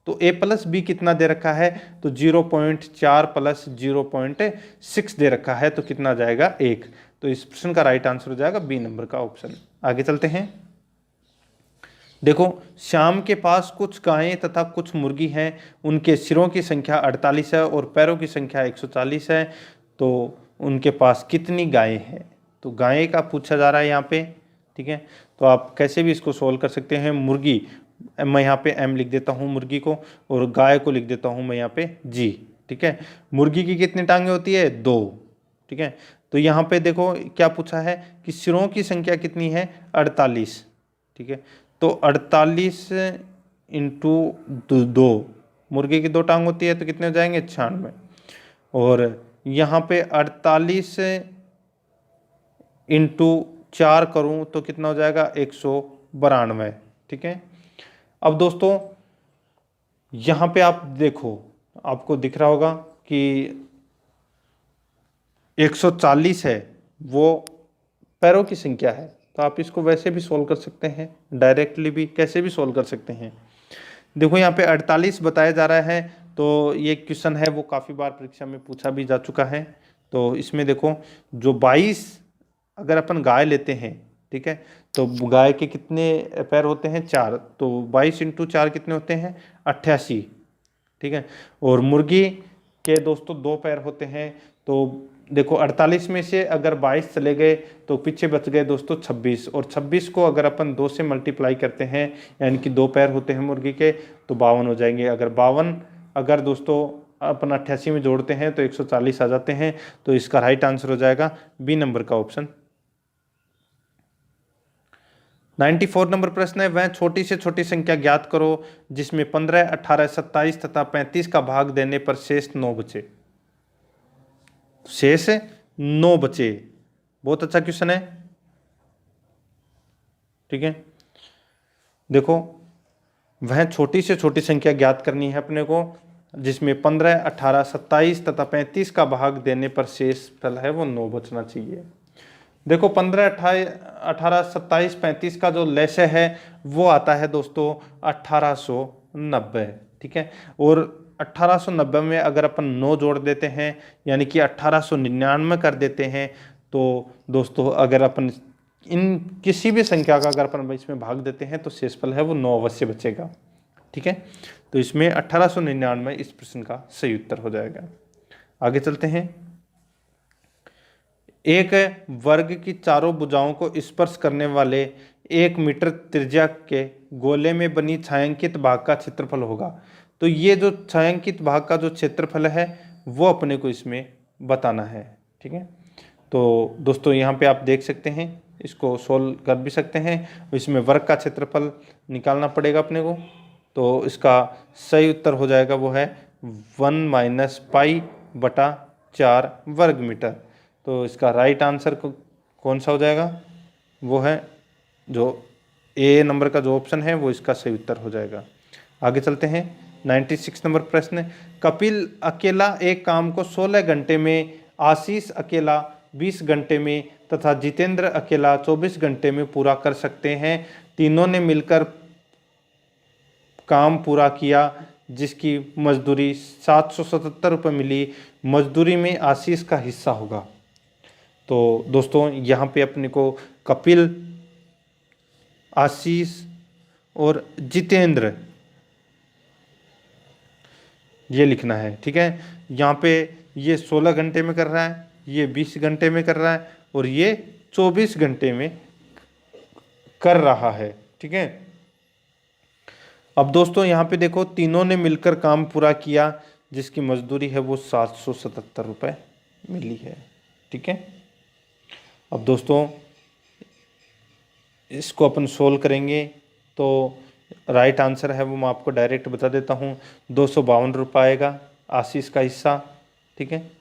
तो a + b कितना दे रखा है, तो 0.4 प्लस 0.6 दे रखा है, तो कितना जाएगा 1। तो इस प्रश्न का राइट आंसर हो जाएगा बी नंबर का ऑप्शन। आगे चलते हैं, देखो श्याम के पास कुछ गायें तथा कुछ मुर्गी हैं, उनके सिरों की संख्या 48 है और पैरों की संख्या 140 है, तो उनके पास कितनी गायें हैं। तो गायें का पूछा जा रहा है यहाँ पे। ठीक है, तो आप कैसे भी इसको सोल्व कर सकते हैं। मुर्गी मैं यहाँ पे m लिख देता हूँ मुर्गी को, और गाय को लिख देता हूँ मैं यहाँ पे g। ठीक है, मुर्गी की कितनी टांगें होती है 2। ठीक है, तो यहाँ पे देखो क्या पूछा है कि सिरों की संख्या कितनी है 48। ठीक है, तो 48 × 2, मुर्गी की 2 टांग होती है तो कितने हो जाएंगे 96। और यहाँ पे 48 × 4 करूँ तो कितना हो जाएगा 192। ठीक है, अब दोस्तों यहाँ पे आप देखो, आपको दिख रहा होगा कि 140 है वो पैरों की संख्या है, तो आप इसको वैसे भी सोल्व कर सकते हैं, डायरेक्टली भी कैसे भी सोल्व कर सकते हैं। देखो यहाँ पे 48 बताया जा रहा है, तो ये क्वेश्चन है वो काफ़ी बार परीक्षा में पूछा भी जा चुका है। तो इसमें देखो जो 22 अगर अपन गाय लेते हैं, ठीक है, तो गाय के कितने पैर होते हैं 4, तो 22 × 4 कितने होते हैं 88। ठीक है, और मुर्गी के दोस्तों 2 पैर होते हैं, तो देखो 48 में से अगर 22 चले गए तो पीछे बच गए दोस्तों 26, और 26 को अगर अपन 2 से मल्टीप्लाई करते हैं, यानी कि 2 पैर होते हैं मुर्गी के, तो 52 हो जाएंगे। अगर 52 अगर दोस्तों अपन 88 में जोड़ते हैं तो 140 आ जाते हैं। तो इसका राइट आंसर हो जाएगा बी नंबर का ऑप्शन। 94 नंबर प्रश्न है, वह छोटी से छोटी संख्या ज्ञात करो जिसमें 15, 18, 27 तथा 35 का भाग देने पर शेष 9 बचे। शेष 9 बचे, बहुत अच्छा क्वेश्चन है। ठीक है, देखो वह छोटी से छोटी संख्या ज्ञात करनी है अपने को जिसमें 15, 18, 27 तथा 35 का भाग देने पर शेष फल है वो 9 बचना चाहिए। देखो 15, 18, 27, 35 का जो लसाअ है वो आता है दोस्तों 1890। ठीक है, और 1890 में अगर अपन 9 जोड़ देते हैं यानी कि 1899 कर देते हैं, तो दोस्तों अगर अपन इन किसी भी संख्या का अगर अपन इसमें भाग देते हैं तो शेषफल है वो 9 अवश्य बचेगा। ठीक है, तो इसमें 1899 इस प्रश्न का सही उत्तर हो जाएगा। आगे चलते हैं, एक वर्ग की चारों भुजाओं को स्पर्श करने वाले 1 मीटर त्रिज्या के गोले में बनी छायांकित भाग का क्षेत्रफल होगा। तो ये जो छायांकित भाग का जो क्षेत्रफल है वो अपने को इसमें बताना है। ठीक है, तो दोस्तों यहाँ पे आप देख सकते हैं, इसको सोल्व कर भी सकते हैं। इसमें वर्ग का क्षेत्रफल निकालना पड़ेगा अपने को, तो इसका सही उत्तर हो जाएगा वो है 1 - π/4 वर्ग मीटर। तो इसका राइट आंसर कौन सा हो जाएगा, वो है जो ए नंबर का जो ऑप्शन है वो इसका सही उत्तर हो जाएगा। आगे चलते हैं। 96 नंबर प्रश्न, कपिल अकेला एक काम को 16 घंटे में, आशीष अकेला 20 घंटे में तथा जितेंद्र अकेला 24 घंटे में पूरा कर सकते हैं। तीनों ने मिलकर काम पूरा किया जिसकी मजदूरी 777 रुपये मिली। मजदूरी में आशीष का हिस्सा होगा। तो दोस्तों यहाँ पे अपने को कपिल, आशीष और जितेंद्र ये लिखना है। ठीक है, यहाँ पे ये 16 घंटे में कर रहा है, ये 20 घंटे में कर रहा है और ये 24 घंटे में कर रहा है। ठीक है, अब दोस्तों यहाँ पे देखो तीनों ने मिलकर काम पूरा किया जिसकी मजदूरी है वो 777 रुपये मिली है। ठीक है, अब दोस्तों इसको अपन सोल्व करेंगे तो राइट आंसर है वो मैं आपको डायरेक्ट बता देता हूँ, 252 रुपये आएगा आशीष का हिस्सा। ठीक है,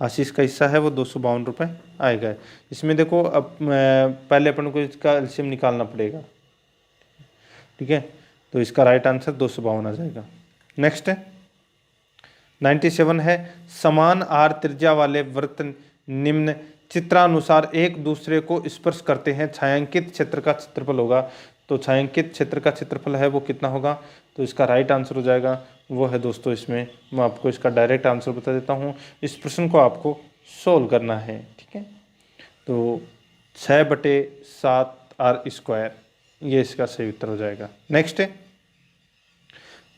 आशीष का हिस्सा है वो 252 रुपये आएगा। इसमें देखो अब पहले अपन को इसका एलसीएम निकालना पड़ेगा। ठीक है, तो इसका राइट आंसर 252 आ जाएगा। नेक्स्ट है 97 है, समान आर त्रिज्या वाले वृत्त निम्न चित्रानुसार एक दूसरे को स्पर्श करते हैं, छायांकित क्षेत्र का क्षेत्रफल होगा। तो छायांकित क्षेत्र का क्षेत्रफल है वो कितना होगा, तो इसका राइट आंसर हो जाएगा वो है दोस्तों, इसमें मैं आपको इसका डायरेक्ट आंसर बता देता हूँ। इस प्रश्न को आपको सोल्व करना है। ठीक है, तो 6/7r² ये इसका सही उत्तर हो जाएगा। नेक्स्ट है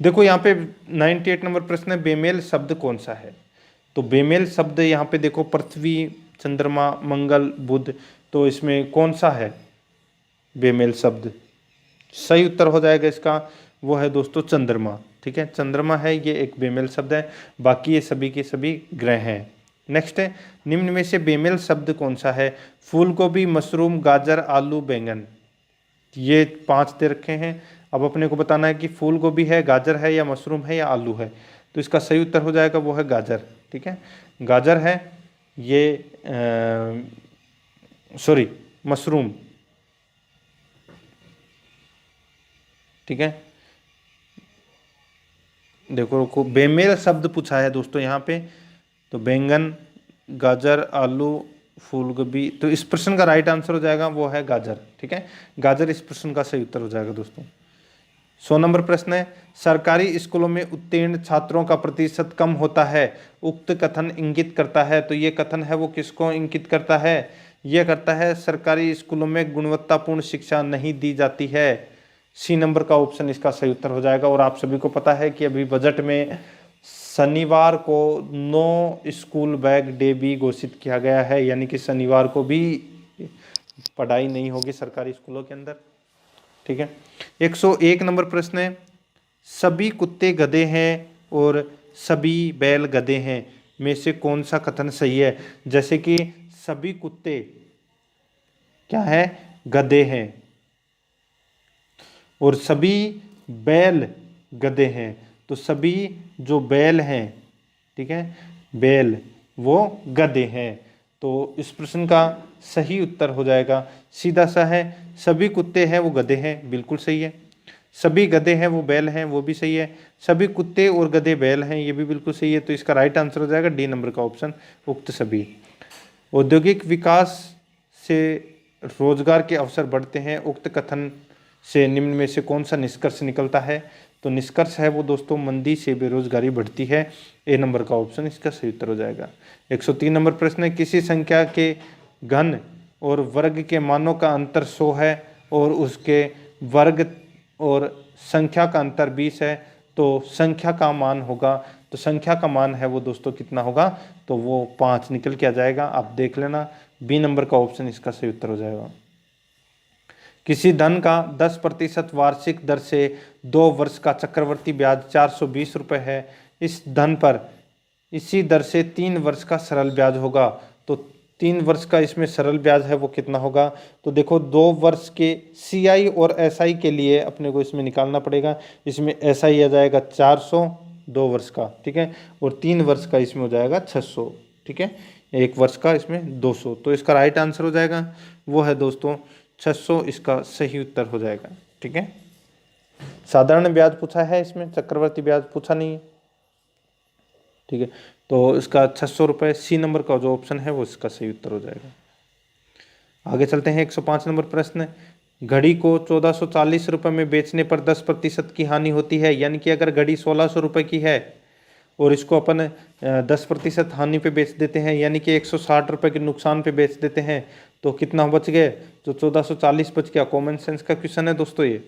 देखो यहाँ पे 98 नंबर प्रश्न है, बेमेल शब्द कौन सा है। तो बेमेल शब्द यहाँ पे देखो पृथ्वी, चंद्रमा, मंगल, बुध, तो इसमें कौन सा है बेमेल शब्द। सही उत्तर हो जाएगा इसका वो है दोस्तों चंद्रमा। ठीक है, चंद्रमा है ये एक बेमेल शब्द है, बाकी ये सभी के सभी ग्रह हैं। नेक्स्ट है, निम्न में से बेमेल शब्द कौन सा है। फूल गोभी, मशरूम, गाजर, आलू, बैंगन, ये 5 दे रखे हैं। अब अपने को बताना है कि फूल गोभी है, गाजर है या मशरूम है या आलू है। तो इसका सही उत्तर हो जाएगा वो है गाजर। ठीक है, गाजर है ये सॉरी मशरूम। ठीक है, देखो बेमेल शब्द पूछा है दोस्तों यहाँ पे, तो बैंगन, गाजर, आलू, फूल गोभी, तो इस प्रश्न का राइट आंसर हो जाएगा वो है गाजर। ठीक है, गाजर इस प्रश्न का सही उत्तर हो जाएगा दोस्तों। 100 नंबर प्रश्न है, सरकारी स्कूलों में उत्तीर्ण छात्रों का प्रतिशत कम होता है, उक्त कथन इंगित करता है। तो ये कथन है वो किसको इंगित करता है, ये करता है सरकारी स्कूलों में गुणवत्तापूर्ण शिक्षा नहीं दी जाती है। सी नंबर का ऑप्शन इसका सही उत्तर हो जाएगा। और आप सभी को पता है कि अभी बजट में शनिवार को नो स्कूल बैग डे भी घोषित किया गया है, यानी कि शनिवार को भी पढ़ाई नहीं होगी सरकारी स्कूलों के अंदर। ठीक है, 101 नंबर प्रश्न है, सभी कुत्ते गधे हैं और सभी बैल गधे हैं में से कौन सा कथन सही है। जैसे कि सभी कुत्ते क्या है, गधे हैं और सभी बैल गधे हैं। तो सभी जो बैल हैं, ठीक है, बैल वो गधे हैं। तो इस प्रश्न का सही उत्तर हो जाएगा सीधा सा है, सभी कुत्ते हैं वो गधे हैं, बिल्कुल सही है। सभी गधे हैं वो बैल हैं, वो भी सही है। सभी कुत्ते और गधे बैल हैं, ये भी बिल्कुल सही है। तो इसका राइट आंसर हो जाएगा डी नंबर का ऑप्शन, उक्त सभी। औद्योगिक विकास से रोजगार के अवसर बढ़ते हैं, उक्त कथन से निम्न में से कौन सा निष्कर्ष निकलता है। तो निष्कर्ष है वो दोस्तों, मंदी से बेरोजगारी बढ़ती है। ए नंबर का ऑप्शन इसका सही उत्तर हो जाएगा। 103 नंबर प्रश्न है, किसी संख्या के घन और वर्ग के मानों का अंतर 100 है और उसके वर्ग और संख्या का अंतर 20 है, तो संख्या का मान होगा, तो संख्या का मान है वो दोस्तों कितना होगा, तो वो 5 निकल के आ जाएगा। आप देख लेना, बी नंबर का ऑप्शन इसका सही उत्तर हो जाएगा। किसी धन का 10% वार्षिक दर से 2 वर्ष का चक्रवर्ती ब्याज 420 रुपये है, इस धन पर इसी दर से 3 वर्ष का सरल ब्याज होगा। तो 3 वर्ष का इसमें सरल ब्याज है वो कितना होगा, तो देखो 2 वर्ष के CI और SI के लिए अपने को इसमें निकालना पड़ेगा। इसमें SI आ जाएगा 400 2 वर्ष का, ठीक है, और 3 वर्ष का इसमें हो जाएगा 600, ठीक है, 1 वर्ष का इसमें 200। तो इसका राइट आंसर हो जाएगा वो है दोस्तों 600 इसका सही उत्तर हो जाएगा। ठीक है, साधारण ब्याज पूछा है, इसमें चक्रवर्ती ब्याज पूछा नहीं है। ठीक है, तो इसका 600 रुपये, सी नंबर का जो ऑप्शन है वो इसका सही उत्तर हो जाएगा। आगे चलते हैं, 105 नंबर प्रश्न। घड़ी को 1440 रुपये में बेचने पर 10% की हानि होती है, यानी कि अगर घड़ी 1600 रुपये की है और इसको अपन 10% हानि पे बेच देते हैं, यानी कि 160 रुपये के नुकसान पे बेच देते हैं, तो कितना बच गए? तो 1440 बच गया। कॉमन सेंस का क्वेश्चन है दोस्तों ये।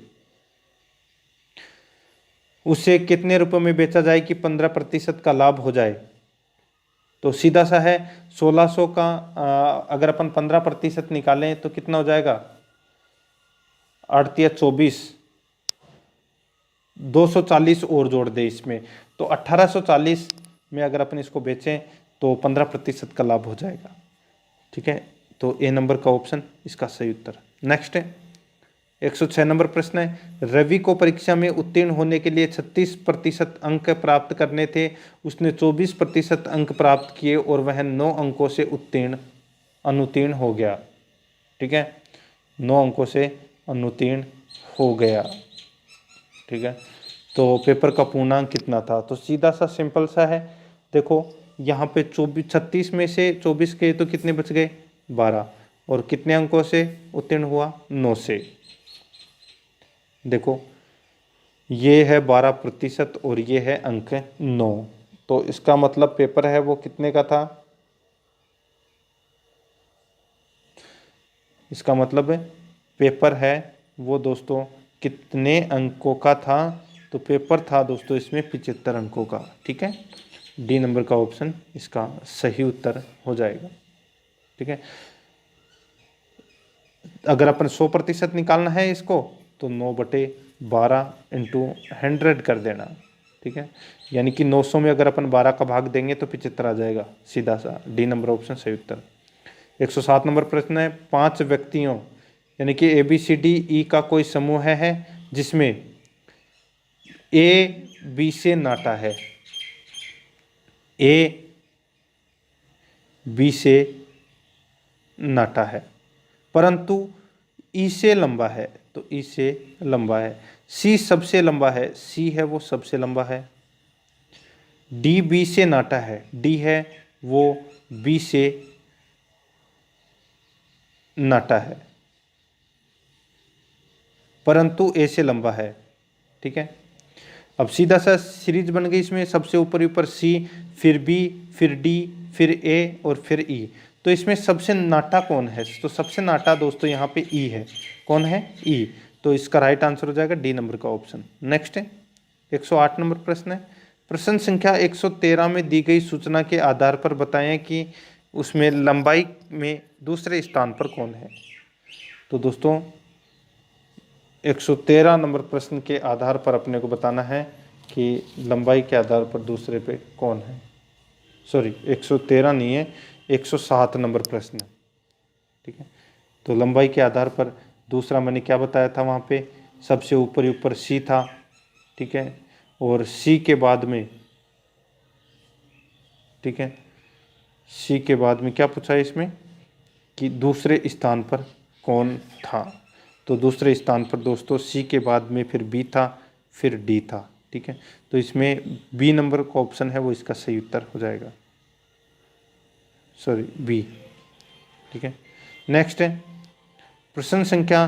उसे कितने रुपए में बेचा जाए कि 15% का लाभ हो जाए? तो सीधा सा है, 1600 का अगर अपन 15% निकालें तो कितना हो जाएगा? 8 या 24, 240 और जोड़ दे इसमें, तो 1840 में अगर अपन इसको बेचें तो 15% का लाभ हो जाएगा। ठीक है, तो ए नंबर का ऑप्शन इसका सही उत्तर। नेक्स्ट है 106 नंबर प्रश्न है, रवि को परीक्षा में उत्तीर्ण होने के लिए 36% अंक प्राप्त करने थे, उसने 24% अंक प्राप्त किए और वह 9 अंकों से अनुत्तीर्ण हो गया। ठीक है, 9 अंकों से अनुत्तीर्ण हो गया। ठीक है, तो पेपर का पूर्णांक कितना था? तो सीधा सा सिंपल सा है, देखो यहाँ पे 36 में से 24 के तो कितने बच गए? 12, और कितने अंकों से उत्तीर्ण हुआ? 9 से। देखो ये है 12% और ये है अंक 9, तो इसका मतलब पेपर है वो कितने का था? इसका मतलब पेपर है वो दोस्तों कितने अंकों का था? तो पेपर था दोस्तों इसमें 75 अंकों का। ठीक है, डी नंबर का ऑप्शन इसका सही उत्तर हो जाएगा। ठीक है, अगर अपन 100% निकालना है इसको तो 9/12 इंटू 100 कर देना। ठीक है, यानी कि 900 में अगर अपन 12 का भाग देंगे तो 75 आ जाएगा, सीधा सा डी नंबर ऑप्शन सही उत्तर। 107 नंबर प्रश्न है, 5 व्यक्तियों यानी कि ABCDE का कोई समूह है जिसमें A B से नाटा है, A B से नाटा है परंतु E से लंबा है, तो E से लंबा है। C सबसे लंबा है, C है वो सबसे लंबा है। D B से नाटा है, D है वो B से नाटा है परंतु A से लंबा है। ठीक है, अब सीधा सा सीरीज बन गई इसमें, सबसे ऊपर C, फिर B, फिर D, फिर A और फिर E। तो इसमें सबसे नाटा कौन है? तो सबसे नाटा दोस्तों यहाँ पे E है। कौन है? E। तो इसका राइट आंसर हो जाएगा डी नंबर का ऑप्शन। नेक्स्ट है 108 नंबर प्रश्न है, प्रश्न संख्या 113 में दी गई सूचना के आधार पर बताएं कि उसमें लंबाई में दूसरे स्थान पर कौन है। तो दोस्तों 113 नंबर प्रश्न के आधार पर अपने को बताना है कि लंबाई के आधार पर दूसरे पे कौन है। सॉरी 113 नहीं है, 107 नंबर प्रश्न। ठीक है, तो लंबाई के आधार पर दूसरा मैंने क्या बताया था, वहाँ पे सबसे ऊपर C था। ठीक है, और C के बाद में, ठीक है, C के बाद में क्या पूछा है इसमें कि दूसरे स्थान पर कौन था। तो दूसरे स्थान पर दोस्तों C के बाद में फिर B था, फिर D था। ठीक है, तो इसमें B नंबर का ऑप्शन है वो इसका सही उत्तर हो जाएगा, सॉरी B। ठीक है, नेक्स्ट है प्रश्न संख्या,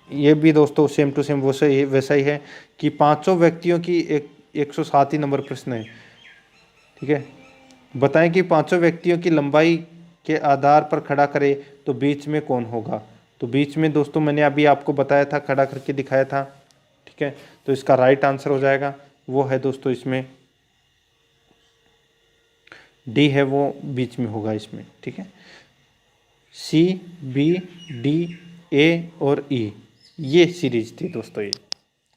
ये भी दोस्तों सेम टू सेम वैसा ही है कि 5 व्यक्तियों की 107 नंबर प्रश्न है। ठीक है, बताएं कि 5 व्यक्तियों की लंबाई के आधार पर खड़ा करें तो बीच में कौन होगा। तो बीच में दोस्तों मैंने अभी आपको बताया था, खड़ा करके दिखाया था। ठीक है, तो इसका राइट आंसर हो जाएगा वो है दोस्तों इसमें डी है वो बीच में होगा इसमें। ठीक है, C B D A और E ये सीरीज थी दोस्तों ये।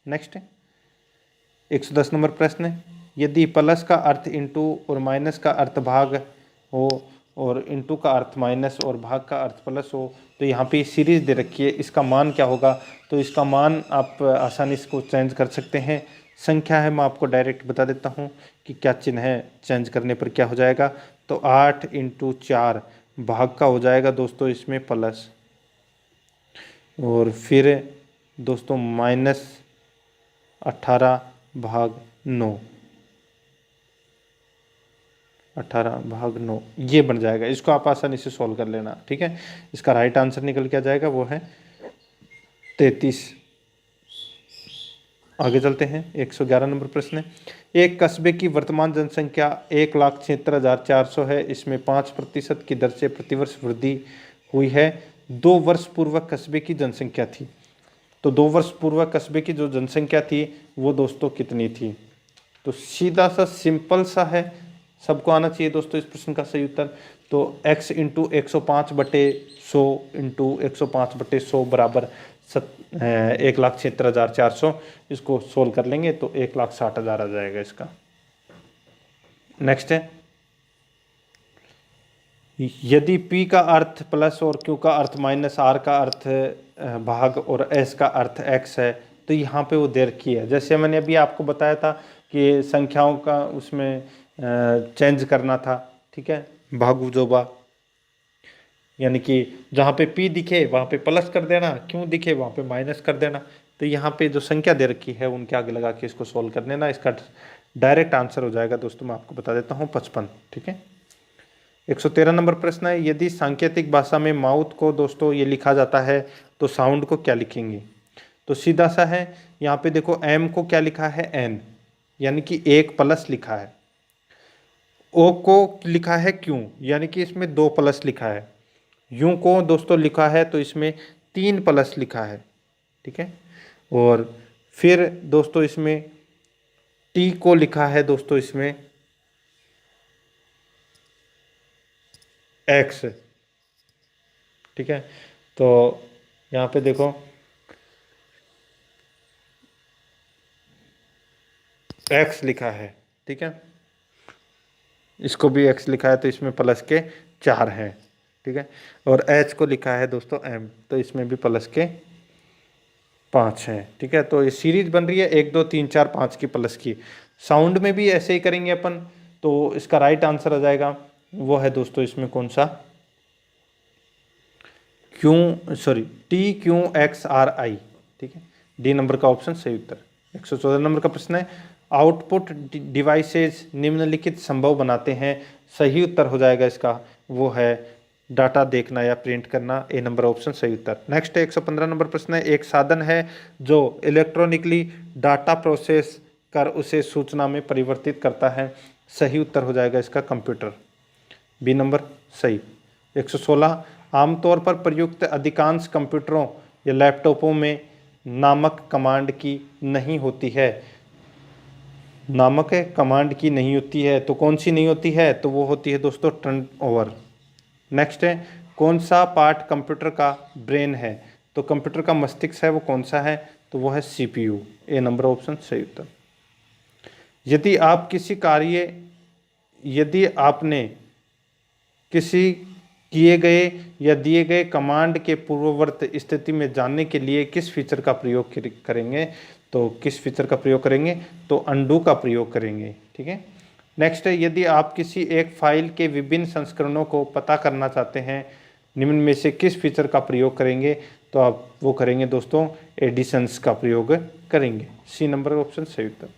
नेक्स्ट है 110 नंबर प्रश्न है, यदि प्लस का अर्थ इंटू और माइनस का अर्थ भाग हो और इंटू का अर्थ माइनस और भाग का अर्थ प्लस हो तो यहाँ पे सीरीज दे रखी है, इसका मान क्या होगा। तो इसका मान आप आसानी से इसको चेंज कर सकते हैं। संख्या है मैं आपको डायरेक्ट बता देता हूँ कि क्या चिन्ह है, चेंज करने पर क्या हो जाएगा। तो 8 × 4 भाग का हो जाएगा दोस्तों इसमें प्लस, और फिर दोस्तों -18/9, 18/9 ये बन जाएगा। इसको आप आसानी से सॉल्व कर लेना, ठीक है। इसका राइट आंसर निकल के आ जाएगा, वो है 33। आगे चलते हैं, 111 नंबर प्रश्न है। एक कस्बे की वर्तमान जनसंख्या 1,76,400 है। इसमें 5% की दर से प्रतिवर्ष वृद्धि हुई है। 2 वर्ष पूर्व कस्बे की जनसंख्या थी। तो 2 वर्ष पूर्व कस्बे की जो जनसंख्या थी वो दोस्तों कितनी थी? तो सीधा सा सिंपल सा है, सबको आना चाहिए दोस्तों इस प्रश्न का सही उत्तर। तो x इंटू 105/100 इंटू 105/100 बराबर 1,76,400। इसको सोल्व कर लेंगे तो 1,60,000 आ जाएगा इसका। नेक्स्ट है, यदि p का अर्थ प्लस और q का अर्थ माइनस, r का अर्थ भाग और s का अर्थ x है, तो यहाँ पे वो देर की है। जैसे मैंने अभी आपको बताया था कि संख्याओं का उसमें चेंज करना था, ठीक है, भागु जोबा, यानी कि जहाँ पे p दिखे वहाँ पे प्लस कर देना, q दिखे वहाँ पे माइनस कर देना। तो यहाँ पे जो संख्या दे रखी है उनके आगे लगा के इसको सोल्व कर देना। इसका डायरेक्ट आंसर हो जाएगा दोस्तों, मैं आपको बता देता हूँ 55, ठीक है। 113 नंबर प्रश्न है, यदि सांकेतिक भाषा में माउथ को दोस्तों ये लिखा जाता है तो साउंड को क्या लिखेंगे? तो सीधा सा है, यहाँ पे देखो m को क्या लिखा है n, यानी कि 1 प्लस लिखा है। o को लिखा है q, यानी कि इसमें 2 प्लस लिखा है। u को दोस्तों लिखा है तो इसमें 3 प्लस लिखा है, ठीक है। और फिर दोस्तों इसमें t को लिखा है दोस्तों इसमें x, ठीक है। तो यहाँ पे देखो x लिखा है, ठीक है, इसको भी x लिखा है तो इसमें प्लस के 4 हैं, ठीक है। और h को लिखा है दोस्तों m, तो इसमें भी प्लस के 5 हैं, ठीक है। तो ये सीरीज बन रही है 1 2 3 4 5 की प्लस की। साउंड में भी ऐसे ही करेंगे अपन, तो इसका राइट आंसर आ जाएगा, वो है दोस्तों इसमें कौन सा, TQXRI, ठीक है, डी नंबर का ऑप्शन सही उत्तर। 114 नंबर का प्रश्न है, आउटपुट डिवाइसेज निम्नलिखित संभव बनाते हैं। सही उत्तर हो जाएगा इसका, वो है डाटा देखना या प्रिंट करना, ए नंबर ऑप्शन सही उत्तर। नेक्स्ट है 115 नंबर प्रश्न है, एक साधन है जो इलेक्ट्रॉनिकली डाटा प्रोसेस कर उसे सूचना में परिवर्तित करता है। सही उत्तर हो जाएगा इसका कंप्यूटर, बी नंबर सही। 116, आमतौर पर प्रयुक्त अधिकांश कंप्यूटरों या लैपटॉपों में नामक कमांड की नहीं होती है। नामक कमांड की नहीं होती है, तो कौन सी नहीं होती है? तो वो होती है दोस्तों टर्न ओवर। नेक्स्ट है, कौन सा पार्ट कंप्यूटर का ब्रेन है? तो कंप्यूटर का मस्तिष्क है वो कौन सा है? तो वो है CPU, ए नंबर ऑप्शन सही उत्तर। यदि आपने किसी किए गए या दिए गए कमांड के पूर्ववर्त स्थिति में जानने के लिए किस फीचर का प्रयोग करेंगे? तो किस फीचर का प्रयोग करेंगे? तो अनडू का प्रयोग करेंगे, ठीक है। नेक्स्ट है, यदि आप किसी एक फाइल के विभिन्न संस्करणों को पता करना चाहते हैं, निम्न में से किस फीचर का प्रयोग करेंगे? तो आप वो करेंगे दोस्तों एडिशंस का प्रयोग करेंगे, सी नंबर ऑप्शन सही उत्तर।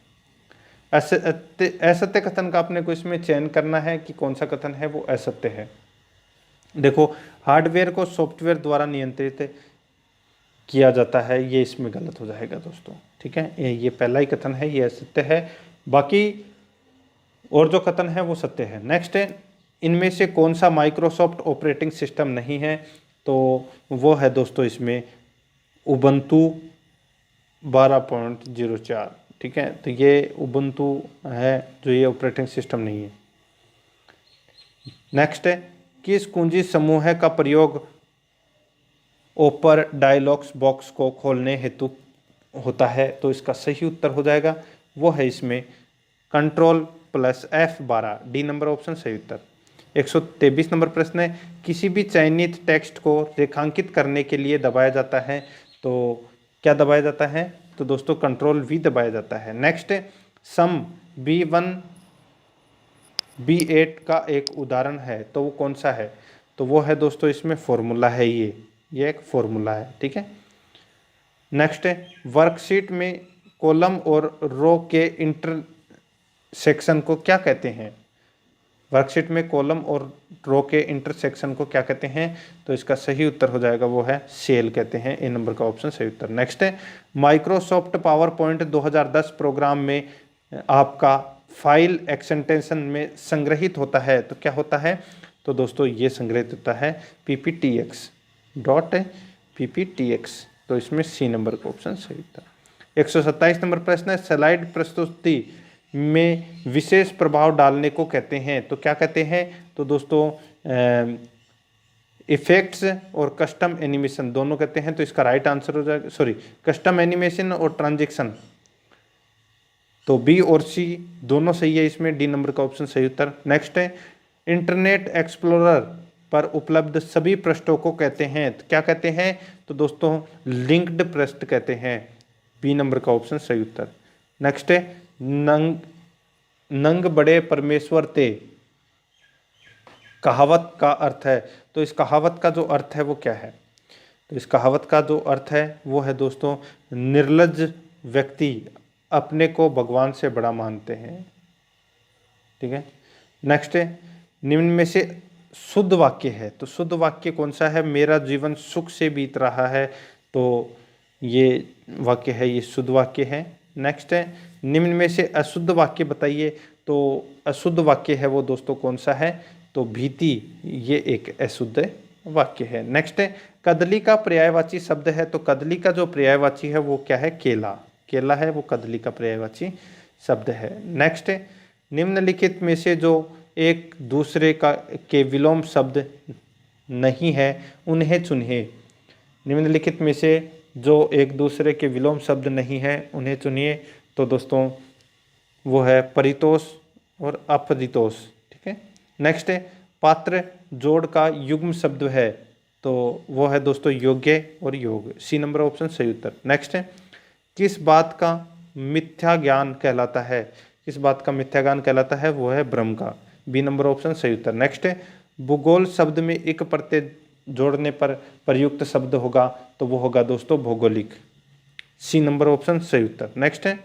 असत्य कथन का आपने को इसमें चयन करना है कि कौन सा कथन है वो असत्य है। देखो, हार्डवेयर को सॉफ्टवेयर द्वारा नियंत्रित किया जाता है, ये इसमें गलत हो जाएगा दोस्तों, ठीक है। ये पहला ही कथन है, ये असत्य है, बाकी और जो कथन है वो सत्य है। नेक्स्ट है, इनमें से कौन सा माइक्रोसॉफ्ट ऑपरेटिंग सिस्टम नहीं है? तो वो है दोस्तों इसमें उबंटू 12.04, ठीक है। तो ये उबंटू है जो ये ऑपरेटिंग सिस्टम नहीं है। नेक्स्ट है, किस कुंजी समूह का प्रयोग ओपर डायलॉग्स बॉक्स को खोलने हेतु होता है? तो इसका सही उत्तर हो जाएगा, वो है इसमें Ctrl+F12, डी नंबर ऑप्शन सही उत्तर। 123 नंबर प्रश्न है, किसी भी चयनित टेक्स्ट को रेखांकित करने के लिए दबाया जाता है, तो क्या दबाया जाता है? तो दोस्तों Ctrl+V दबाया जाता है। नेक्स्ट है, सम B1 B8 का एक उदाहरण है, तो वो कौन सा है? तो वो है दोस्तों इसमें फॉर्मूला है, ये एक फॉर्मूला है, ठीक है। नेक्स्ट है वर्कशीट में कॉलम और रो के इंटरसेक्शन को क्या कहते हैं। वर्कशीट में कॉलम और रो के इंटरसेक्शन को क्या कहते हैं, तो इसका सही उत्तर हो जाएगा वो है सेल कहते हैं। ए नंबर का ऑप्शन सही उत्तर। नेक्स्ट है माइक्रोसॉफ्ट पावर पॉइंट 2010 प्रोग्राम में आपका फाइल एक्सटेंशन में संग्रहित होता है, तो क्या होता है, तो दोस्तों ये संग्रहित होता है pptx, तो इसमें सी नंबर का ऑप्शन सही उत्तर। 127 नंबर प्रश्न है स्लाइड प्रस्तुति में विशेष प्रभाव डालने को कहते हैं, तो क्या कहते हैं, तो दोस्तों इफेक्ट्स और कस्टम एनिमेशन दोनों कहते हैं, तो इसका राइट आंसर हो जाएगा, सॉरी कस्टम एनिमेशन और ट्रांजेक्शन, तो बी और सी दोनों सही है इसमें, डी नंबर का ऑप्शन सही उत्तर। नेक्स्ट है इंटरनेट एक्सप्लोरर पर उपलब्ध सभी पृष्ठों को कहते हैं, तो क्या कहते हैं, तो दोस्तों लिंक्ड पृष्ठ कहते हैं, बी नंबर का ऑप्शन सही उत्तर। नेक्स्ट है नंग बड़े परमेश्वर ते कहावत का अर्थ है, तो इस कहावत का जो अर्थ है वो क्या है, तो इस कहावत का जो अर्थ है वो है दोस्तों निर्लज्ज व्यक्ति अपने को भगवान से बड़ा मानते हैं, ठीक है। नेक्स्ट है निम्न में से शुद्ध वाक्य है, तो शुद्ध वाक्य कौन सा है, मेरा जीवन सुख से बीत रहा है, तो ये वाक्य है, ये शुद्ध वाक्य है। नेक्स्ट है निम्न में से अशुद्ध वाक्य बताइए, तो अशुद्ध वाक्य है वो दोस्तों कौन सा है, तो भीति, ये एक अशुद्ध वाक्य है। नेक्स्ट है कदली का पर्यायवाची शब्द है, तो कदली का जो पर्यायवाची है वो क्या है, केला, केला है वो कदली का पर्यायवाची शब्द है। नेक्स्ट है निम्नलिखित में से जो एक दूसरे का के विलोम शब्द नहीं है उन्हें चुनिए, निम्नलिखित में से जो एक दूसरे के विलोम शब्द नहीं है उन्हें चुनिए, तो दोस्तों वो है परितोष और अपरितोष, ठीक है। नेक्स्ट है पात्र जोड़ का युग्म शब्द है, तो वो है दोस्तों योग्य और योग, सी नंबर ऑप्शन सही उत्तर। नेक्स्ट है किस बात का मिथ्या ज्ञान कहलाता है, किस बात का मिथ्या ज्ञान कहलाता है, वो है ब्रह्म का, बी नंबर ऑप्शन सही उत्तर। नेक्स्ट है भूगोल शब्द में एक प्रत्यय जोड़ने पर प्रयुक्त शब्द होगा, तो वो होगा दोस्तों भौगोलिक, सी नंबर ऑप्शन सही उत्तर। नेक्स्ट है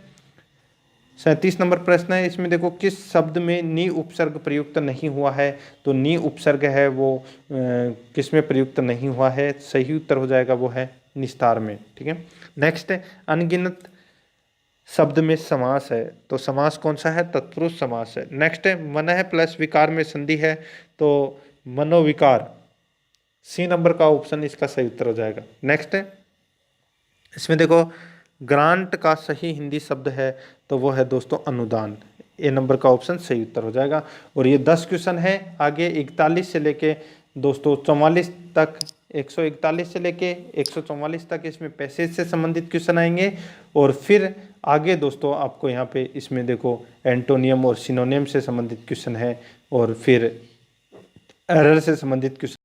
37 नंबर प्रश्न है, इसमें देखो किस शब्द में नी उपसर्ग प्रयुक्त नहीं हुआ है, तो नी उपसर्ग है वो किस में प्रयुक्त नहीं हुआ है, सही उत्तर हो जाएगा वो है निस्तार में, ठीक है। नेक्स्ट है अनगिनत शब्द में समास है, तो समास कौन सा है, तत्पुरुष समास है। नेक्स्ट है मनः प्लस विकार में संधि है, तो मनोविकार, सी नंबर का ऑप्शन इसका सही उत्तर हो जाएगा। नेक्स्ट है इसमें देखो ग्रांट का सही हिंदी शब्द है, तो वो है दोस्तों अनुदान, ए नंबर का ऑप्शन सही उत्तर हो जाएगा। और ये 10 क्वेश्चन है, आगे 41 से लेके दोस्तों 44 तक, 141 से लेके 144 तक इसमें पैसेज से संबंधित क्वेश्चन आएंगे, और फिर आगे दोस्तों आपको यहाँ पे इसमें देखो एंटोनियम और सिनोनियम से संबंधित क्वेश्चन है, और फिर एरर से संबंधित क्वेश्चन